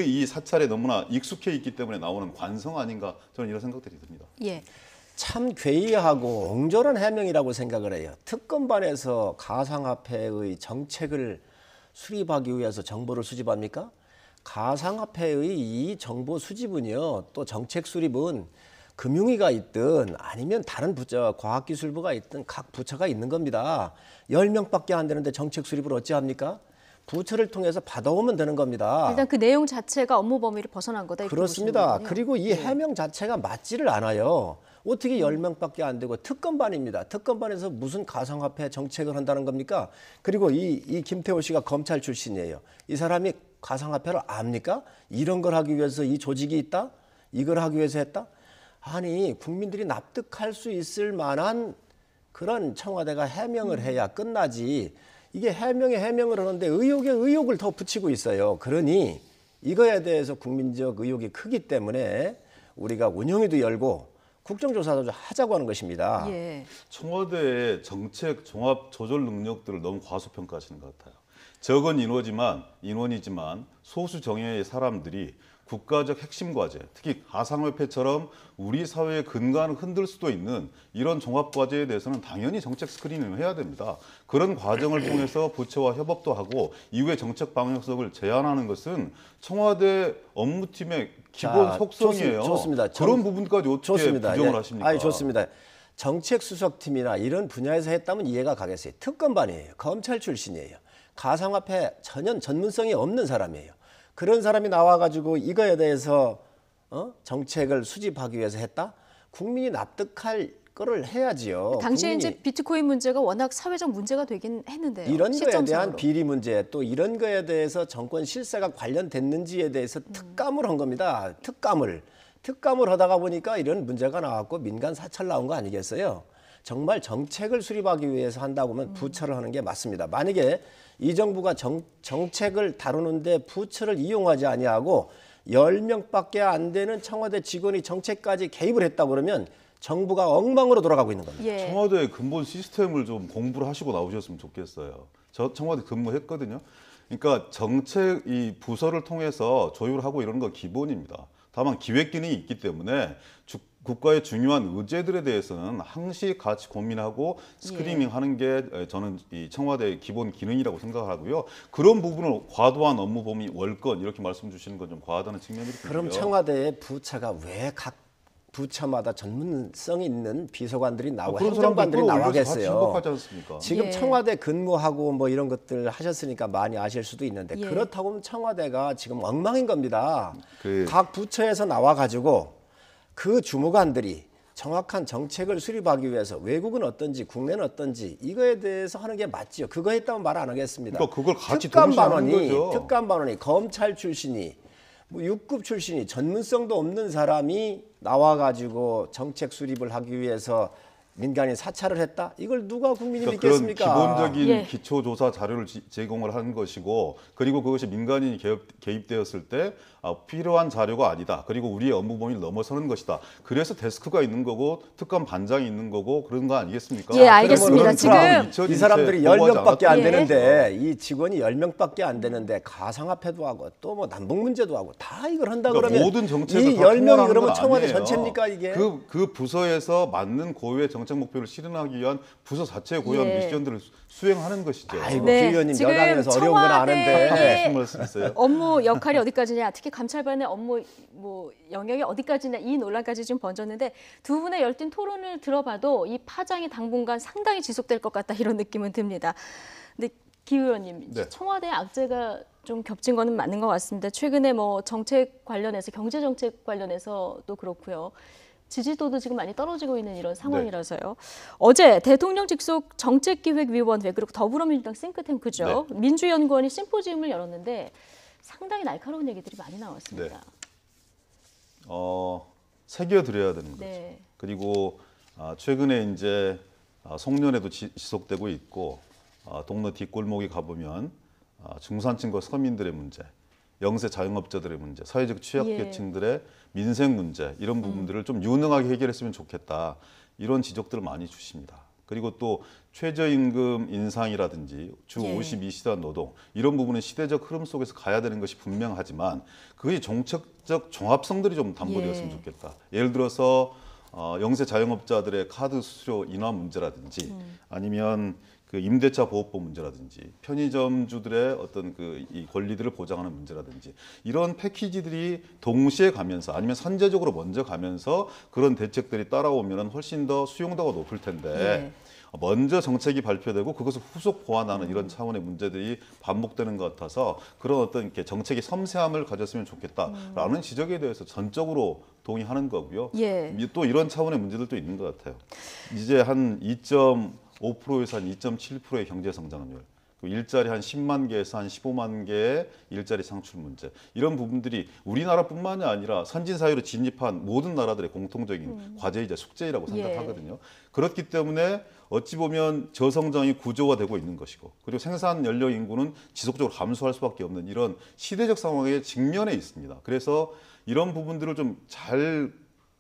이 사찰에 너무나 익숙해 있기 때문에 나오는 관성 아닌가 저는 이런 생각들이 듭니다.
예.
참 괴이하고 옹졸한 해명이라고 생각을 해요. 특검반에서 가상화폐의 정책을 수립하기 위해서 정보를 수집합니까? 가상화폐의 이 정보 수집은요, 또 정책 수립은 금융위가 있든 아니면 다른 부처, 과학기술부가 있든 각 부처가 있는 겁니다. 10명밖에 안 되는데 정책 수립을 어찌합니까? 부처를 통해서 받아오면 되는 겁니다.
일단 그 내용 자체가 업무 범위를 벗어난 거다.
그렇습니다. 그리고 이 해명 자체가 맞지를 않아요. 어떻게 10명밖에 안 되고 특검반입니다. 특검반에서 무슨 가상화폐 정책을 한다는 겁니까? 그리고 이 김태호 씨가 검찰 출신이에요. 이 사람이 가상화폐를 압니까? 이런 걸 하기 위해서 이 조직이 있다? 이걸 하기 위해서 했다? 아니, 국민들이 납득할 수 있을 만한 그런 청와대가 해명을 해야 끝나지. 이게 해명을 하는데 의혹에 의혹을 더 붙이고 있어요. 그러니 이거에 대해서 국민적 의혹이 크기 때문에 우리가 운영위도 열고 국정조사도 하자고 하는 것입니다.
예.
청와대의 정책 종합 조절 능력들을 너무 과소평가하시는 것 같아요. 적은 인원이지만 소수 정예의 사람들이 국가적 핵심 과제, 특히 가상화폐처럼 우리 사회의 근간을 흔들 수도 있는 이런 종합 과제에 대해서는 당연히 정책 스크리닝을 해야 됩니다. 그런 과정을 통해서 부처와 협업도 하고 이후에 정책 방향성을 제안하는 것은 청와대 업무팀의 기본 속성이에요.
좋습니다.
그런 부분까지 어떻게 부정을 하십니까?
아니, 좋습니다. 정책수석팀이나 이런 분야에서 했다면 이해가 가겠어요. 특검반이에요. 검찰 출신이에요. 가상화폐 전혀 전문성이 없는 사람이에요. 그런 사람이 나와가지고 이거에 대해서 정책을 수집하기 위해서 했다? 국민이 납득할 거를 해야지요.
당시에 이제 비트코인 문제가 워낙 사회적 문제가 되긴 했는데요.
이런 거에 대한 비리 문제 또 이런 거에 대해서 정권 실세가 관련됐는지에 대해서 특감을 한 겁니다. 특감을 하다가 보니까 이런 문제가 나왔고 민간 사찰 나온 거 아니겠어요? 정말 정책을 수립하기 위해서 한다고 하면 부처를 하는 게 맞습니다. 만약에 이 정부가 정책을 다루는데 부처를 이용하지 아니하고 10명밖에 안 되는 청와대 직원이 정책까지 개입을 했다고 그러면 정부가 엉망으로 돌아가고 있는 겁니다.
예.
청와대의 근본 시스템을 좀 공부를 하시고 나오셨으면 좋겠어요. 저 청와대 근무했거든요. 그러니까 정책 이 부서를 통해서 조율하고 이런 거 기본입니다. 다만 기획 기능이 있기 때문에 국가의 중요한 의제들에 대해서는 항시 같이 고민하고 스크리닝하는 게 저는 이 청와대의 기본 기능이라고 생각하고요. 그런 부분을 과도한 업무 범위 월권 이렇게 말씀 주시는 건 좀 과하다는 측면이 있고요.
그럼 청와대의 부처가 왜 각 부처마다 전문성 있는 비서관들이 나오고 행정관들이 나와겠어요. 지금 청와대 근무하고 뭐 이런 것들 하셨으니까 많이 아실 수도 있는데 그렇다고 하면 청와대가 지금 엉망인 겁니다. 각 부처에서 나와가지고 그 주무관들이 정확한 정책을 수립하기 위해서 외국은 어떤지 국내는 어떤지 이거에 대해서 하는 게 맞지요. 그거 했다면 말 안 하겠습니다.
그러니까 그걸 같이 동시하는 거죠.
특감반원이 검찰 출신이 뭐 6급 출신이 전문성도 없는 사람이 나와가지고 정책 수립을 하기 위해서 민간인 사찰을 했다? 이걸 누가 국민이
그러니까
믿겠습니까?
그런 기본적인
예.
기초조사 자료를 제공을 한 것이고, 그리고 그것이 민간인이 개입되었을 때 필요한 자료가 아니다. 그리고 우리의 업무 범위를 넘어서는 것이다. 그래서 데스크가 있는 거고 특감 반장이 있는 거고 그런 거 아니겠습니까?
예, 알겠습니다. 지금
이 사람들이 10명밖에 안
예.
되는데, 이 직원이 10명밖에 안 되는데 가상화폐도 하고 또 뭐 남북 문제도 하고 다 이걸 한다
그러니까
그러면
모든 정책을
이
다
10명이
통합하는
그러면
건
청와대
아니에요.
전체입니까 이게?
그 부서에서 맞는 고유의 정책 목표를 실현하기 위한 부서 자체의 고유한
예.
미션들을 수행하는 것이죠.
아이고,
네,
김 의원님
지금
여당에서 어려운 건 아는데.
청와대의
무슨 말씀 있어요?
업무 역할이 어디까지냐, 특히 감찰반의 업무 뭐 영역이 어디까지냐, 이 논란까지 지금 번졌는데 두 분의 열띤 토론을 들어봐도 이 파장이 당분간 상당히 지속될 것 같다 이런 느낌은 듭니다. 근데 기 의원님,
네.
청와대 악재가 좀 겹친 거는 맞는 것 같습니다. 최근에 뭐 정책 관련해서, 경제 정책 관련해서도 그렇고요. 지지도도 지금 많이 떨어지고 있는 이런 상황이라서요. 어제 대통령 직속 정책기획위원회 그리고 더불어민주당 싱크탱크죠. 민주연구원이 심포지움을 열었는데 상당히 날카로운 얘기들이 많이 나왔습니다.
새겨드려야 되는 거죠.
네.
그리고 최근에 이제 송년회도 지속되고 있고, 동네 뒷골목에 가보면 중산층과 서민들의 문제, 영세 자영업자들의 문제, 사회적 취약계층들의 민생 문제, 이런 부분들을 좀 유능하게 해결했으면 좋겠다, 이런 지적들을 많이 주십니다. 그리고 또 최저임금 인상이라든지 주 52시간 노동, 이런 부분은 시대적 흐름 속에서 가야 되는 것이 분명하지만 그것이 정책적 종합성들이 좀 담보되었으면 좋겠다. 예를 들어서 영세 자영업자들의 카드 수수료 인하 문제라든지, 아니면 그 임대차 보호법 문제라든지, 편의점주들의 어떤 이 권리들을 보장하는 문제라든지, 이런 패키지들이 동시에 가면서, 아니면 선제적으로 먼저 가면서 그런 대책들이 따라오면 훨씬 더 수용도가 높을 텐데, 먼저 정책이 발표되고 그것을 후속 보완하는 이런 차원의 문제들이 반복되는 것 같아서 그런 어떤 이렇게 정책의 섬세함을 가졌으면 좋겠다라는 지적에 대해서 전적으로 동의하는 거고요. 또 이런 차원의 문제들도 있는 것 같아요. 이제 한 2.5%에서 한 2.7%의 경제 성장률, 일자리 한 10만 개에서 한 15만 개의 일자리 창출 문제, 이런 부분들이 우리나라뿐만이 아니라 선진 사회로 진입한 모든 나라들의 공통적인 과제이자 숙제라고 생각하거든요. 그렇기 때문에 어찌 보면 저성장이 구조화되고 있는 것이고, 그리고 생산 연령 인구는 지속적으로 감소할 수밖에 없는 이런 시대적 상황에 직면해 있습니다. 그래서 이런 부분들을 좀 잘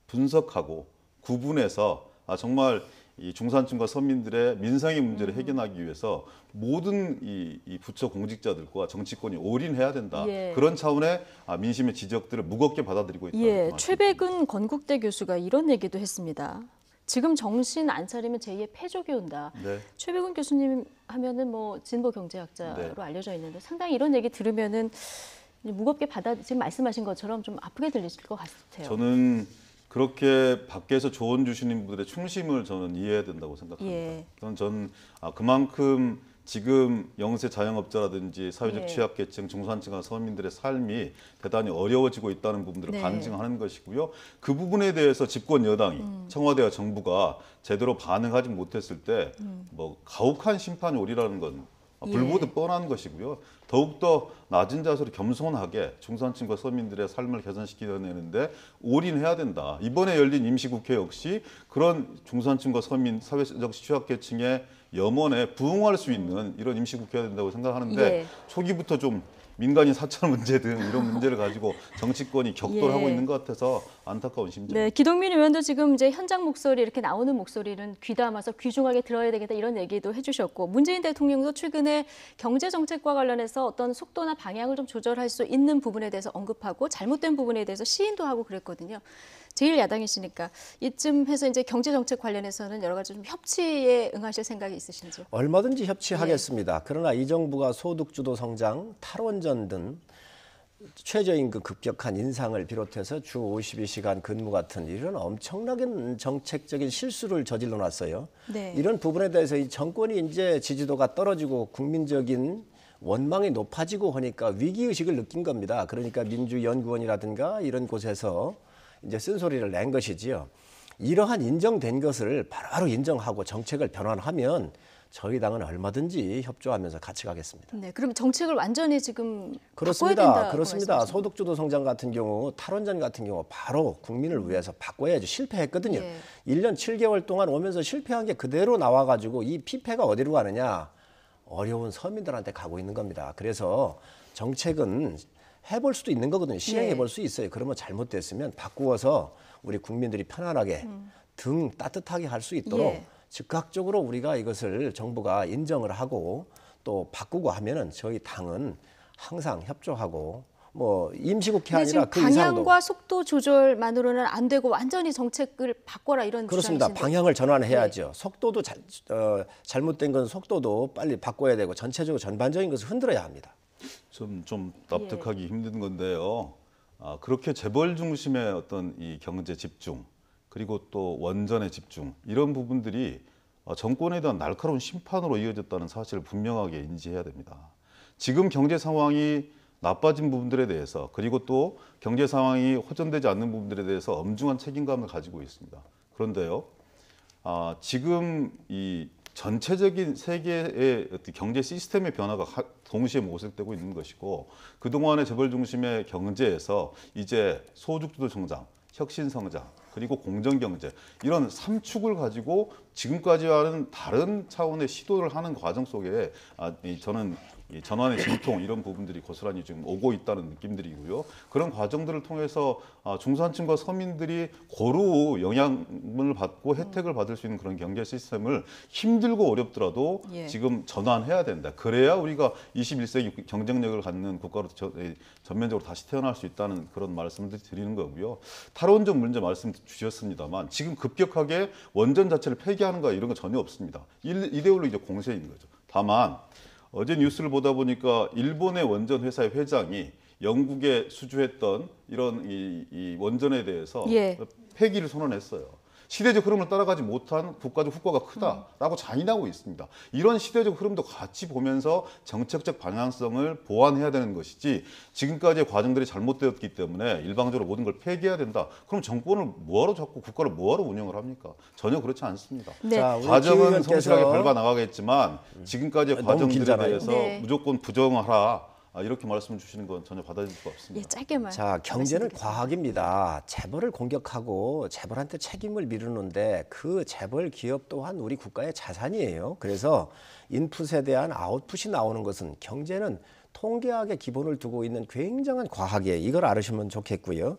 분석하고 구분해서 정말 이 중산층과 서민들의 민생의 문제를 해결하기 위해서 모든 이 부처 공직자들과 정치권이 올인해야 된다. 그런 차원의 민심의 지적들을 무겁게 받아들이고 있다.
최백은 건국대 교수가 이런 얘기도 했습니다. 지금 정신 안 차리면 제2의 패족이 온다. 최백은 교수님 하면은 뭐 진보 경제학자로 알려져 있는데 상당히 이런 얘기 들으면은 무겁게 지금 말씀하신 것처럼 좀 아프게 들리실 것 같아요.
저는 그렇게 밖에서 조언 주시는 분들의 충심을 저는 이해해야 된다고 생각합니다. 저는 그만큼 지금 영세 자영업자라든지 사회적 취약계층, 중산층과 서민들의 삶이 대단히 어려워지고 있다는 부분들을 간증하는 것이고요. 그 부분에 대해서 집권 여당이, 청와대와 정부가 제대로 반응하지 못했을 때 뭐 가혹한 심판이 오리라는 건 불보듯 뻔한 것이고요. 더욱더 낮은 자세로 겸손하게 중산층과 서민들의 삶을 개선시켜내는데 올인해야 된다. 이번에 열린 임시국회 역시 그런 중산층과 서민, 사회적 취약계층의 염원에 부응할 수 있는 이런 임시국회가 된다고 생각하는데 초기부터 좀 민간인 사찰 문제 등 이런 문제를 가지고 정치권이 격돌하고 있는 것 같아서 안타까운 심정입니다.
기동민 의원도 지금 이제 현장 목소리, 이렇게 나오는 목소리는 귀담아서 귀중하게 들어야 되겠다 이런 얘기도 해주셨고, 문재인 대통령도 최근에 경제 정책과 관련해서 어떤 속도나 방향을 좀 조절할 수 있는 부분에 대해서 언급하고 잘못된 부분에 대해서 시인도 하고 그랬거든요. 제1야당이시니까 이쯤 해서 이제 경제 정책 관련해서는 여러 가지 좀 협치에 응하실 생각이 있으신지요?
얼마든지 협치하겠습니다. 그러나 이 정부가 소득주도 성장, 탈원전 등 최저임금 급격한 인상을 비롯해서 주 52시간 근무 같은 이런 엄청나게 정책적인 실수를 저질러 놨어요. 이런 부분에 대해서 이 정권이 이제 지지도가 떨어지고 국민적인 원망이 높아지고 하니까 위기의식을 느낀 겁니다. 그러니까 민주연구원이라든가 이런 곳에서 이제 쓴소리를 낸 것이지요. 이러한 인정된 것을 바로바로 인정하고 정책을 변환하면 저희 당은 얼마든지 협조하면서 같이 가겠습니다.
네, 그럼 정책을 완전히 지금
그렇습니다.
바꿔야 된다고
그렇습니다.
말씀하시죠?
소득주도 성장 같은 경우, 탈원전 같은 경우 바로 국민을 위해서 바꿔야죠. 실패했거든요.
예.
1년 7개월 동안 오면서 실패한 게 그대로 나와가지고 이 피폐가 어디로 가느냐? 어려운 서민들한테 가고 있는 겁니다. 그래서 정책은 해볼 수도 있는 거거든요. 시행해 볼 수 있어요. 그러면 잘못됐으면 바꾸어서 우리 국민들이 편안하게 등 따뜻하게 할 수 있도록 즉각적으로 우리가 이것을 정부가 인정을 하고 또 바꾸고 하면은 저희 당은 항상 협조하고 뭐 임시국회 아니라 그 이상도.
방향과 속도 조절만으로는 안 되고 완전히 정책을 바꿔라 이런
그렇습니다.
주장이신데.
방향을 전환해야죠. 속도도 잘못된 건 속도도 빨리 바꿔야 되고 전체적으로 전반적인 것을 흔들어야 합니다.
좀 납득하기 힘든 건데요. 그렇게 재벌 중심의 어떤 이 경제 집중 그리고 또 원전의 집중 이런 부분들이 정권에 대한 날카로운 심판으로 이어졌다는 사실을 분명하게 인지해야 됩니다. 지금 경제 상황이 나빠진 부분들에 대해서 그리고 또 경제 상황이 호전되지 않는 부분들에 대해서 엄중한 책임감을 가지고 있습니다. 그런데요, 지금 이 전체적인 세계의 경제 시스템의 변화가 동시에 모색되고 있는 것이고 그동안의 재벌 중심의 경제에서 이제 소득주도 성장, 혁신 성장, 그리고 공정경제 이런 3축을 가지고 지금까지와는 다른 차원의 시도를 하는 과정 속에 저는 전환의 진통 이런 부분들이 고스란히 지금 오고 있다는 느낌들이고요. 그런 과정들을 통해서 중산층과 서민들이 고루 영향을 받고 혜택을 받을 수 있는 그런 경제 시스템을 힘들고 어렵더라도 지금 전환해야 된다. 그래야 우리가 21세기 경쟁력을 갖는 국가로 전면적으로 다시 태어날 수 있다는 그런 말씀을 드리는 거고요. 탈원전 문제 말씀 주셨습니다만 지금 급격하게 원전 자체를 폐기하는 거 이런 거 전혀 없습니다. 이대로 이제 공세인 거죠. 다만 어제 뉴스를 보다 보니까 일본의 원전 회사의 회장이 영국에 수주했던 이런 이 원전에 대해서 폐기를 선언했어요. 시대적 흐름을 따라가지 못한 국가적 후과가 크다라고 자인하고 있습니다. 이런 시대적 흐름도 같이 보면서 정책적 방향성을 보완해야 되는 것이지 지금까지의 과정들이 잘못되었기 때문에 일방적으로 모든 걸 폐기해야 된다. 그럼 정권을 뭐하러 잡고 국가를 뭐하러 운영을 합니까? 전혀 그렇지 않습니다.
네. 자,
과정은 성실하게 밟아 나가겠지만 지금까지의 과정들에 대해서 무조건 부정하라. 이렇게 말씀 주시는 건 전혀 받아들일 수가 없습니다.
짧게만.
자, 경제는 과학입니다. 재벌을 공격하고 재벌한테 책임을 미루는데 그 재벌 기업 또한 우리 국가의 자산이에요. 그래서 인풋에 대한 아웃풋이 나오는 것은 경제는 통계학의 기본을 두고 있는 굉장한 과학이에요. 이걸 알으시면 좋겠고요.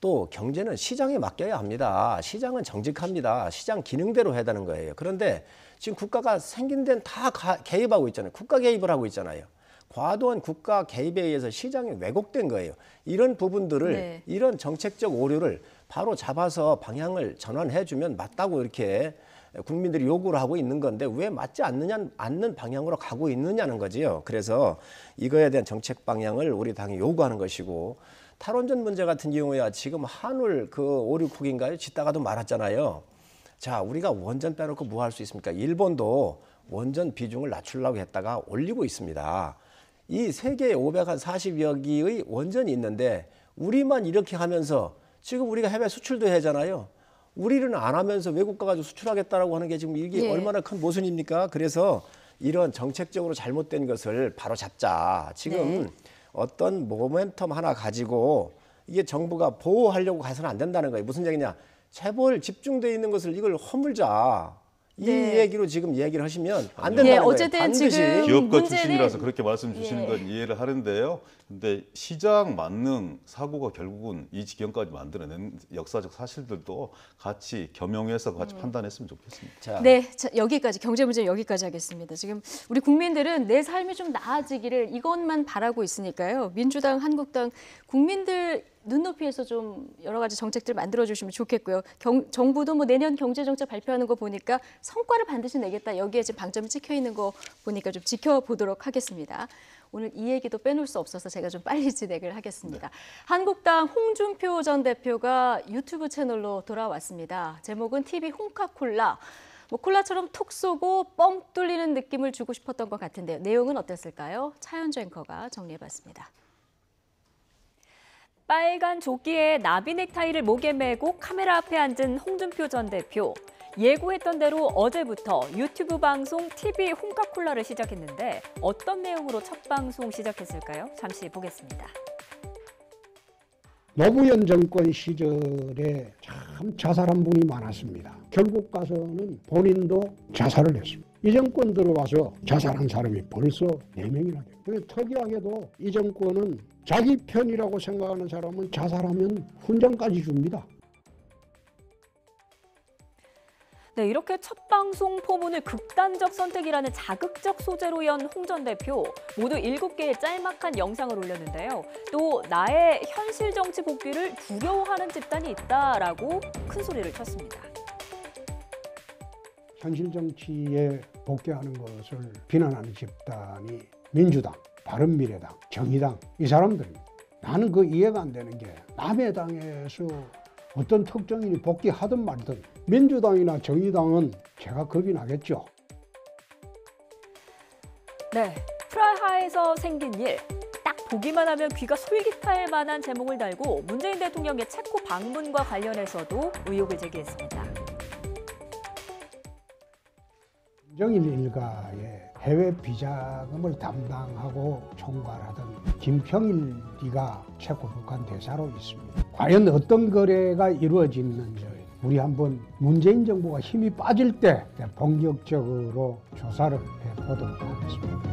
또 경제는 시장에 맡겨야 합니다. 시장은 정직합니다. 시장 기능대로 해야 되는 거예요. 그런데 지금 국가가 생긴 데는 다 개입하고 있잖아요. 국가 개입을 하고 있잖아요. 과도한 국가 개입에 의해서 시장이 왜곡된 거예요. 이런 부분들을 이런 정책적 오류를 바로 잡아서 방향을 전환해주면 맞다고 이렇게 국민들이 요구를 하고 있는 건데 왜 맞지 않는 방향으로 가고 있느냐는 거지요. 그래서 이거에 대한 정책 방향을 우리 당이 요구하는 것이고 탈원전 문제 같은 경우야 지금 한울 그 5, 6국인가요? 짓다가도 말았잖아요. 자, 우리가 원전 빼놓고 뭐 할 수 있습니까? 일본도 원전 비중을 낮추려고 했다가 올리고 있습니다. 이 세계에 540여 기의 원전이 있는데 우리만 이렇게 하면서 지금 우리가 해외 수출도 하잖아요. 우리는 안 하면서 외국 가가지고 수출하겠다라고 하는 게 지금 이게 얼마나 큰 모순입니까? 그래서 이런 정책적으로 잘못된 것을 바로 잡자. 지금 어떤 모멘텀 하나 가지고 이게 정부가 보호하려고 가서는 안 된다는 거예요. 무슨 얘기냐? 재벌 집중돼 있는 것을 이걸 허물자. 이 얘기로 지금 얘기를 하시면 안 된다는 거예요.
어쨌든 지금
기업가 출신이라서 그렇게 말씀 주시는 건 이해를 하는데요. 근데 시장 만능 사고가 결국은 이 지경까지 만들어낸 역사적 사실들도 같이 겸용해서 같이 판단했으면 좋겠습니다.
자, 여기까지 경제 문제는 여기까지 하겠습니다. 지금 우리 국민들은 내 삶이 좀 나아지기를 이것만 바라고 있으니까요. 민주당, 한국당 국민들 눈높이에서 좀 여러 가지 정책들 만들어주시면 좋겠고요. 정부도 뭐 내년 경제정책 발표하는 거 보니까 성과를 반드시 내겠다. 여기에 지금 방점이 찍혀 있는 거 보니까 좀 지켜보도록 하겠습니다. 오늘 이 얘기도 빼놓을 수 없어서 제가 좀 빨리 진행을 하겠습니다. 한국당 홍준표 전 대표가 유튜브 채널로 돌아왔습니다. 제목은 TV 홍카콜라. 뭐 콜라처럼 톡 쏘고 뻥 뚫리는 느낌을 주고 싶었던 것 같은데 내용은 어땠을까요? 차현주 앵커가 정리해봤습니다.
빨간 조끼에 나비 넥타이를 목에 메고 카메라 앞에 앉은 홍준표 전 대표. 예고했던 대로 어제부터 유튜브 방송 TV 홍카콜라를 시작했는데 어떤 내용으로 첫 방송 시작했을까요? 잠시 보겠습니다.
노무현 정권 시절에 참 자살한 분이 많았습니다. 결국 가서는 본인도 자살을 했습니다. 이 정권 들어와서 자살한 사람이 벌써 4명이나 돼요. 특이하게도 이 정권은 자기 편이라고 생각하는 사람은 자살하면 훈장까지 줍니다.
네, 이렇게 첫 방송 포문을 극단적 선택이라는 자극적 소재로 연 홍 전 대표. 모두 7개의 짤막한 영상을 올렸는데요. 또 나의 현실 정치 복귀를 두려워하는 집단이 있다라고 큰 소리를 쳤습니다.
현실 정치에 복귀하는 것을 비난하는 집단이 민주당, 바른미래당, 정의당 이 사람들입니다. 나는 그 이해가 안 되는 게 남의 당에서 어떤 특정인이 복귀하든 말든 민주당이나 정의당은 제가 겁이 나겠죠.
네, 프라하에서 생긴 일. 딱 보기만 하면 귀가 솔깃할 만한 제목을 달고 문재인 대통령의 체코 방문과 관련해서도 의혹을 제기했습니다.
김정일 일가의 해외 비자금을 담당하고 총괄하던 김평일이가 체코 북한 대사로 있습니다. 과연 어떤 거래가 이루어지는지 우리 한번 문재인 정부가 힘이 빠질 때 본격적으로 조사를 해보도록 하겠습니다.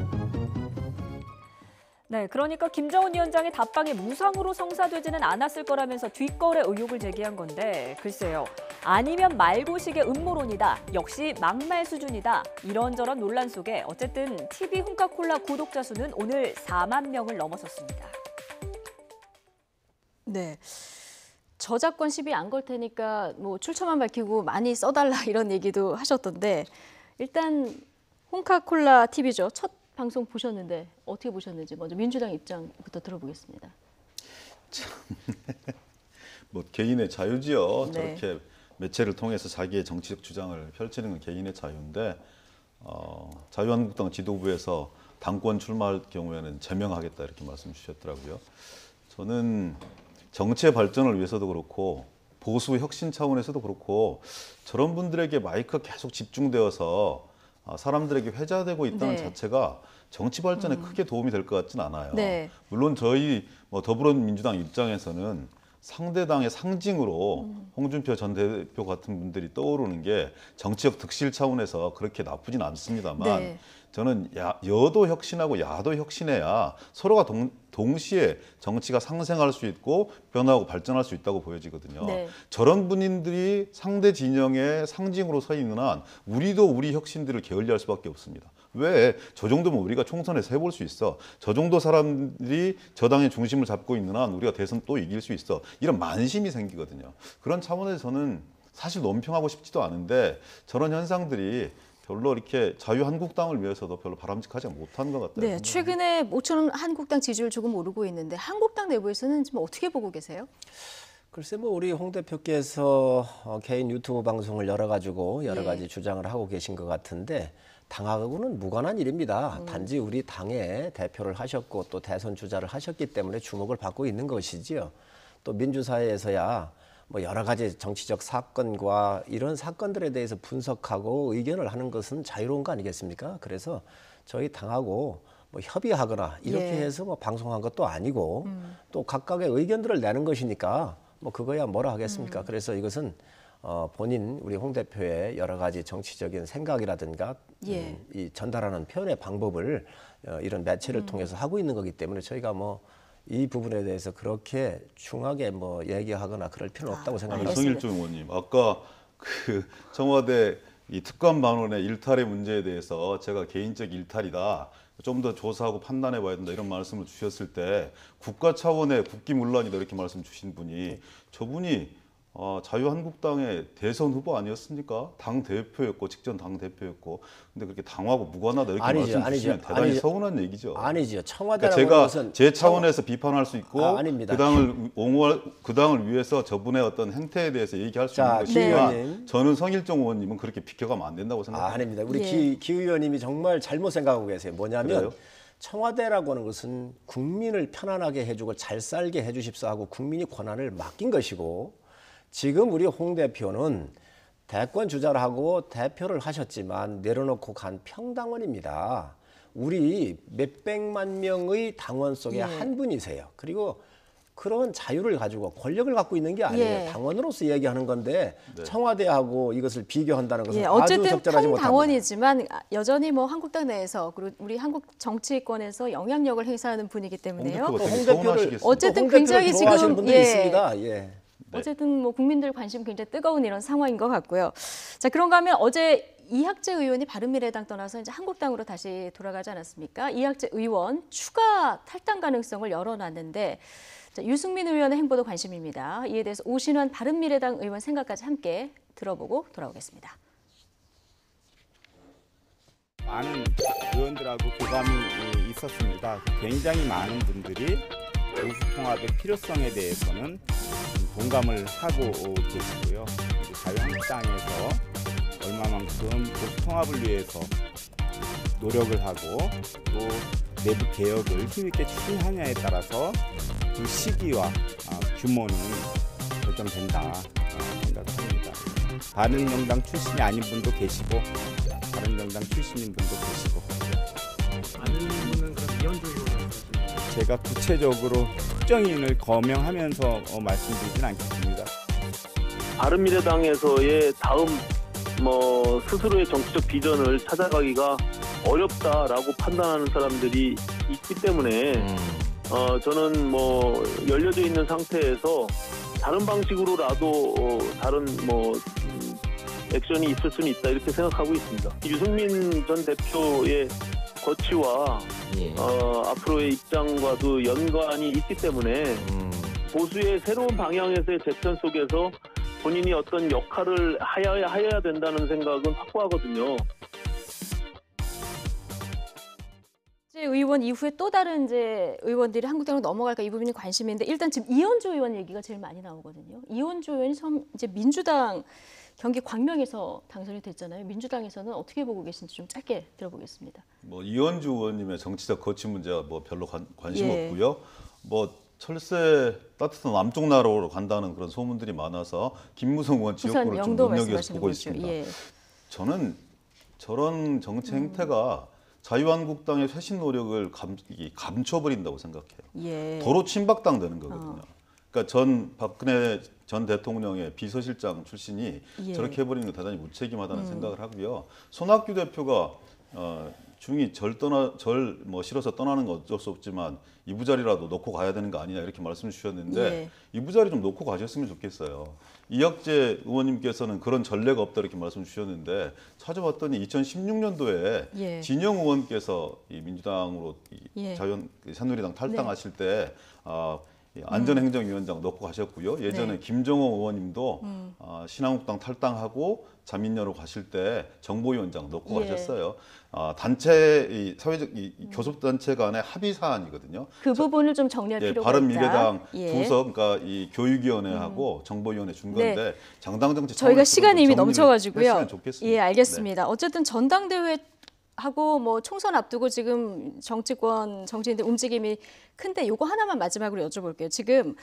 네, 그러니까 김정은 위원장의 답방이 무상으로 성사되지는 않았을 거라면서 뒷거래 의혹을 제기한 건데 글쎄요. 아니면 말고식의 음모론이다. 역시 막말 수준이다. 이런저런 논란 속에 어쨌든 TV 홍카콜라 구독자 수는 오늘 4만 명을 넘어섰습니다.
네. 저작권 시비 안 걸 테니까 뭐 출처만 밝히고 많이 써달라 이런 얘기도 하셨던데 일단 홍카콜라 TV죠. 첫 방송 보셨는데 어떻게 보셨는지 먼저 민주당 입장부터 들어보겠습니다.
참, 뭐 개인의 자유지요.
네.
저렇게 매체를 통해서 자기의 정치적 주장을 펼치는 건 개인의 자유인데 자유한국당 지도부에서 당권 출마할 경우에는 제명하겠다 이렇게 말씀 주셨더라고요. 저는 정치의 발전을 위해서도 그렇고 보수 혁신 차원에서도 그렇고 저런 분들에게 마이크가 계속 집중되어서 사람들에게 회자되고 있다는
네.
자체가 정치 발전에 크게 도움이 될 것 같지는 않아요.
네.
물론 저희 더불어민주당 입장에서는 상대당의 상징으로 홍준표 전 대표 같은 분들이 떠오르는 게 정치적 득실 차원에서 그렇게 나쁘진 않습니다만
네.
저는 여도 혁신하고 야도 혁신해야 서로가 동시에 정치가 상생할 수 있고 변화하고 발전할 수 있다고 보여지거든요.
네.
저런 분들이 상대 진영의 상징으로 서 있는 한 우리도 우리 혁신들을 게을리할 수밖에 없습니다. 왜? 저 정도면 우리가 총선에서 해볼 수 있어. 저 정도 사람들이 저당의 중심을 잡고 있는 한 우리가 대선 또 이길 수 있어. 이런 만심이 생기거든요. 그런 차원에서 저는 사실 논평하고 싶지도 않은데 저런 현상들이 별로 이렇게 자유한국당을 위해서도 별로 바람직하지 못한 것 같아요.
네, 최근에 모처럼 한국당 지지율 조금 오르고 있는데 한국당 내부에서는 지금 어떻게 보고 계세요?
글쎄 뭐 우리 홍 대표께서 개인 유튜브 방송을 열어가지고 여러 가지 주장을 하고 계신 것 같은데 당하고는 무관한 일입니다. 단지 우리 당의 대표를 하셨고 또 대선 주자를 하셨기 때문에 주목을 받고 있는 것이지요. 또 민주사회에서야 뭐 여러 가지 정치적 사건과 이런 사건들에 대해서 분석하고 의견을 하는 것은 자유로운 거 아니겠습니까? 그래서 저희 당하고 뭐 협의하거나 이렇게 해서 뭐 방송한 것도 아니고 또 각각의 의견들을 내는 것이니까 뭐 그거야 뭐라 하겠습니까? 그래서 이것은 본인 우리 홍 대표의 여러 가지 정치적인 생각이라든가 이 전달하는 표현의 방법을 이런 매체를 통해서 하고 있는 거기 때문에 저희가 뭐 이 부분에 대해서 그렇게 중하게 뭐 얘기하거나 그럴 필요는 없다고 생각합니다.
성일종 의원님, 아까 그 청와대 이 특감 반원의 일탈의 문제에 대해서 제가 개인적 일탈이다. 좀 더 조사하고 판단해봐야 된다 이런 말씀을 주셨을 때 국가 차원의 국기문란이다 이렇게 말씀 주신 분이 저분이 자유한국당의 대선 후보 아니었습니까? 당 대표였고 직전 당 대표였고 근데 그렇게 당하고 무관하다 이렇게 말씀 주시면 대단히 서운한 얘기죠.
아니죠. 청와대라고
그러니까
것은
제 차원에서 비판할 수 있고
아닙니다.
그 당을 위해서 저분의 어떤 행태에 대해서 얘기할 수 있는 것이지만 저는 성일종 의원님은 그렇게 비켜가면 안 된다고 생각합니다.
아닙니다. 우리 기 의원님이 정말 잘못 생각하고 계세요. 뭐냐면
그래요?
청와대라고 하는 것은 국민을 편안하게 해주고 잘 살게 해주십사 하고 국민이 권한을 맡긴 것이고 지금 우리 홍 대표는 대권 주자를 하고 대표를 하셨지만 내려놓고 간 평당원입니다. 우리 몇백만 명의 당원 속에 한 분이세요. 그리고 그런 자유를 가지고 권력을 갖고 있는 게 아니에요. 당원으로서 얘기하는 건데 청와대하고 이것을 비교한다는 것은 아주
어쨌든
적절하지 못합니다.
당원이지만 여전히 뭐 한국당 내에서 그리고 우리 한국 정치권에서 영향력을 행사하는 분이기 때문에요. 어쨌든 굉장히 지금
분들이 있습니다.
어쨌든 뭐 국민들 관심 굉장히 뜨거운 이런 상황인 것 같고요. 자, 그런가 하면 어제 이학재 의원이 바른미래당 떠나서 이제 한국당으로 다시 돌아가지 않았습니까? 이학재 의원 추가 탈당 가능성을 열어놨는데 자, 유승민 의원의 행보도 관심입니다. 이에 대해서 오신환 바른미래당 의원 생각까지 함께 들어보고 돌아오겠습니다.
많은 의원들하고 교감이 있었습니다. 굉장히 많은 분들이 보수통합의 필요성에 대해서는 공감을 하고 계시고요. 자유한국당에서 얼마만큼 보수통합을 위해서 노력을 하고 또 내부 개혁을 힘있게 추진하냐에 따라서 그 시기와 규모는 결정된다 생각합니다. 바른정당 출신이 아닌 분도 계시고 바른정당 출신인 분도 계시고
아는 분은 그럼 이현주 의원
제가 구체적으로 특정인을 거명하면서 말씀드리진 않겠습니다.
바른미래당에서의 다음 스스로의 정치적 비전을 찾아가기가 어렵다라고 판단하는 사람들이 있기 때문에 저는 열려져 있는 상태에서 다른 방식으로라도 다른 액션이 있을 수는 있다 이렇게 생각하고 있습니다. 유승민 전 대표의 거취와 앞으로의 입장과도 연관이 있기 때문에 보수의 새로운 방향에서의 재편 속에서 본인이 어떤 역할을 하여야 된다는 생각은 확고하거든요.
의원 이후에 또 다른 이제 의원들이 한국당으로 넘어갈까 이 부분이 관심인데 일단 지금 이현주 의원 얘기가 제일 많이 나오거든요. 이현주 의원이 처음 이제 민주당 경기 광명에서 당선이 됐잖아요. 민주당에서는 어떻게 보고 계신지 좀 짧게 들어보겠습니다.
이현주 의원님의 정치적 거취 문제가 별로 관심 없고요. 철새 따뜻한 남쪽 나라로 간다는 그런 소문들이 많아서 김무성 의원 지역구를 좀 눈여겨서 보고 있습니다. 저는 저런 정치 행태가 자유한국당의 쇄신 노력을 감춰버린다고 생각해요. 도로 친박당 되는 거거든요. 그러니까 박근혜 전 대통령의 비서실장 출신이 저렇게 해버리는 게 대단히 무책임하다는 생각을 하고요. 손학규 대표가 중이 싫어서 떠나는 건 어쩔 수 없지만 이부자리라도 놓고 가야 되는 거 아니냐 이렇게 말씀 주셨는데 이부자리 좀 놓고 가셨으면 좋겠어요. 이학재 의원님께서는 그런 전례가 없다 이렇게 말씀 주셨는데 찾아봤더니 2016년도에 진영 의원께서 이 민주당으로 새누리당 탈당하실 때 안전행정위원장 놓고 가셨고요. 예전에 김정호 의원님도 신한국당 탈당하고 자민련으로 가실 때 정보위원장 놓고 가셨어요. 단체 사회적 교섭단체 간의 합의 사안이거든요.
그 부분을 좀 정리할 필요가 있다.
바른미래당 부서 그러니까 이 교육위원회하고 정보위원회 준 건데 장당 정치
저희가 시간이 이미 넘쳐가지고요.
좋겠습니다.
알겠습니다. 어쨌든 전당대회 하고 총선 앞두고 지금 정치인들 움직임이 큰데 이거 하나만 마지막으로 여쭤볼게요. 지금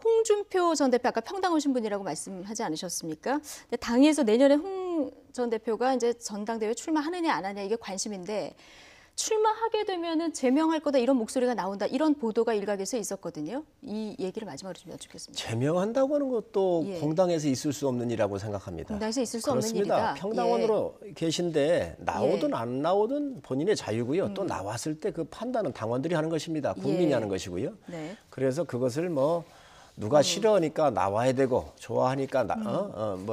홍준표 전 대표 아까 평당 오신 분이라고 말씀하지 않으셨습니까? 근데 당에서 내년에 홍 전 대표가 이제 전당대회 출마하느냐 안 하냐 이게 관심인데 출마하게 되면은 제명할 거다 이런 목소리가 나온다 이런 보도가 일각에서 있었거든요. 이 얘기를 마지막으로 좀 여쭙겠습니다.
제명한다고 하는 것도 공당에서 있을 수 없는 일이라고 생각합니다.
공당에서 있을 수
그렇습니다.
없는 일이다.
평당원으로 계신데 나오든 안 나오든 본인의 자유고요. 또 나왔을 때 그 판단은 당원들이 하는 것입니다. 국민이 하는 것이고요. 그래서 그것을 누가 싫어하니까 나와야 되고 좋아하니까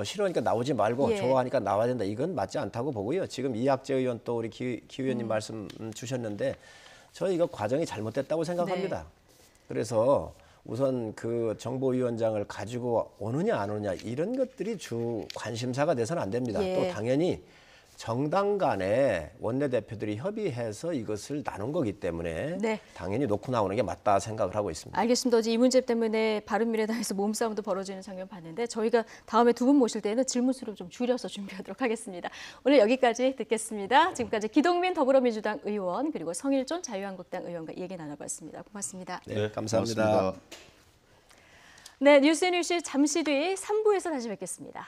싫어하니까 나오지 말고 좋아하니까 나와야 된다. 이건 맞지 않다고 보고요. 지금 이학재 의원 또 우리 기 의원님 말씀 주셨는데 저 이거 과정이 잘못됐다고 생각합니다. 그래서 우선 그 정보위원장을 가지고 오느냐 안 오느냐 이런 것들이 주 관심사가 돼서는 안 됩니다. 또 당연히 정당 간에 원내대표들이 협의해서 이것을 나눈 거기 때문에 당연히 놓고 나오는 게 맞다 생각을 하고 있습니다.
알겠습니다. 어제 이 문제 때문에 바른미래당에서 몸싸움도 벌어지는 장면 봤는데 저희가 다음에 두 분 모실 때는 질문 수를 좀 줄여서 준비하도록 하겠습니다. 오늘 여기까지 듣겠습니다. 지금까지 기동민 더불어민주당 의원 그리고 성일존 자유한국당 의원과 얘기 나눠봤습니다. 고맙습니다.
네, 감사합니다.
네, 뉴스앤이슈 잠시 뒤 3부에서 다시 뵙겠습니다.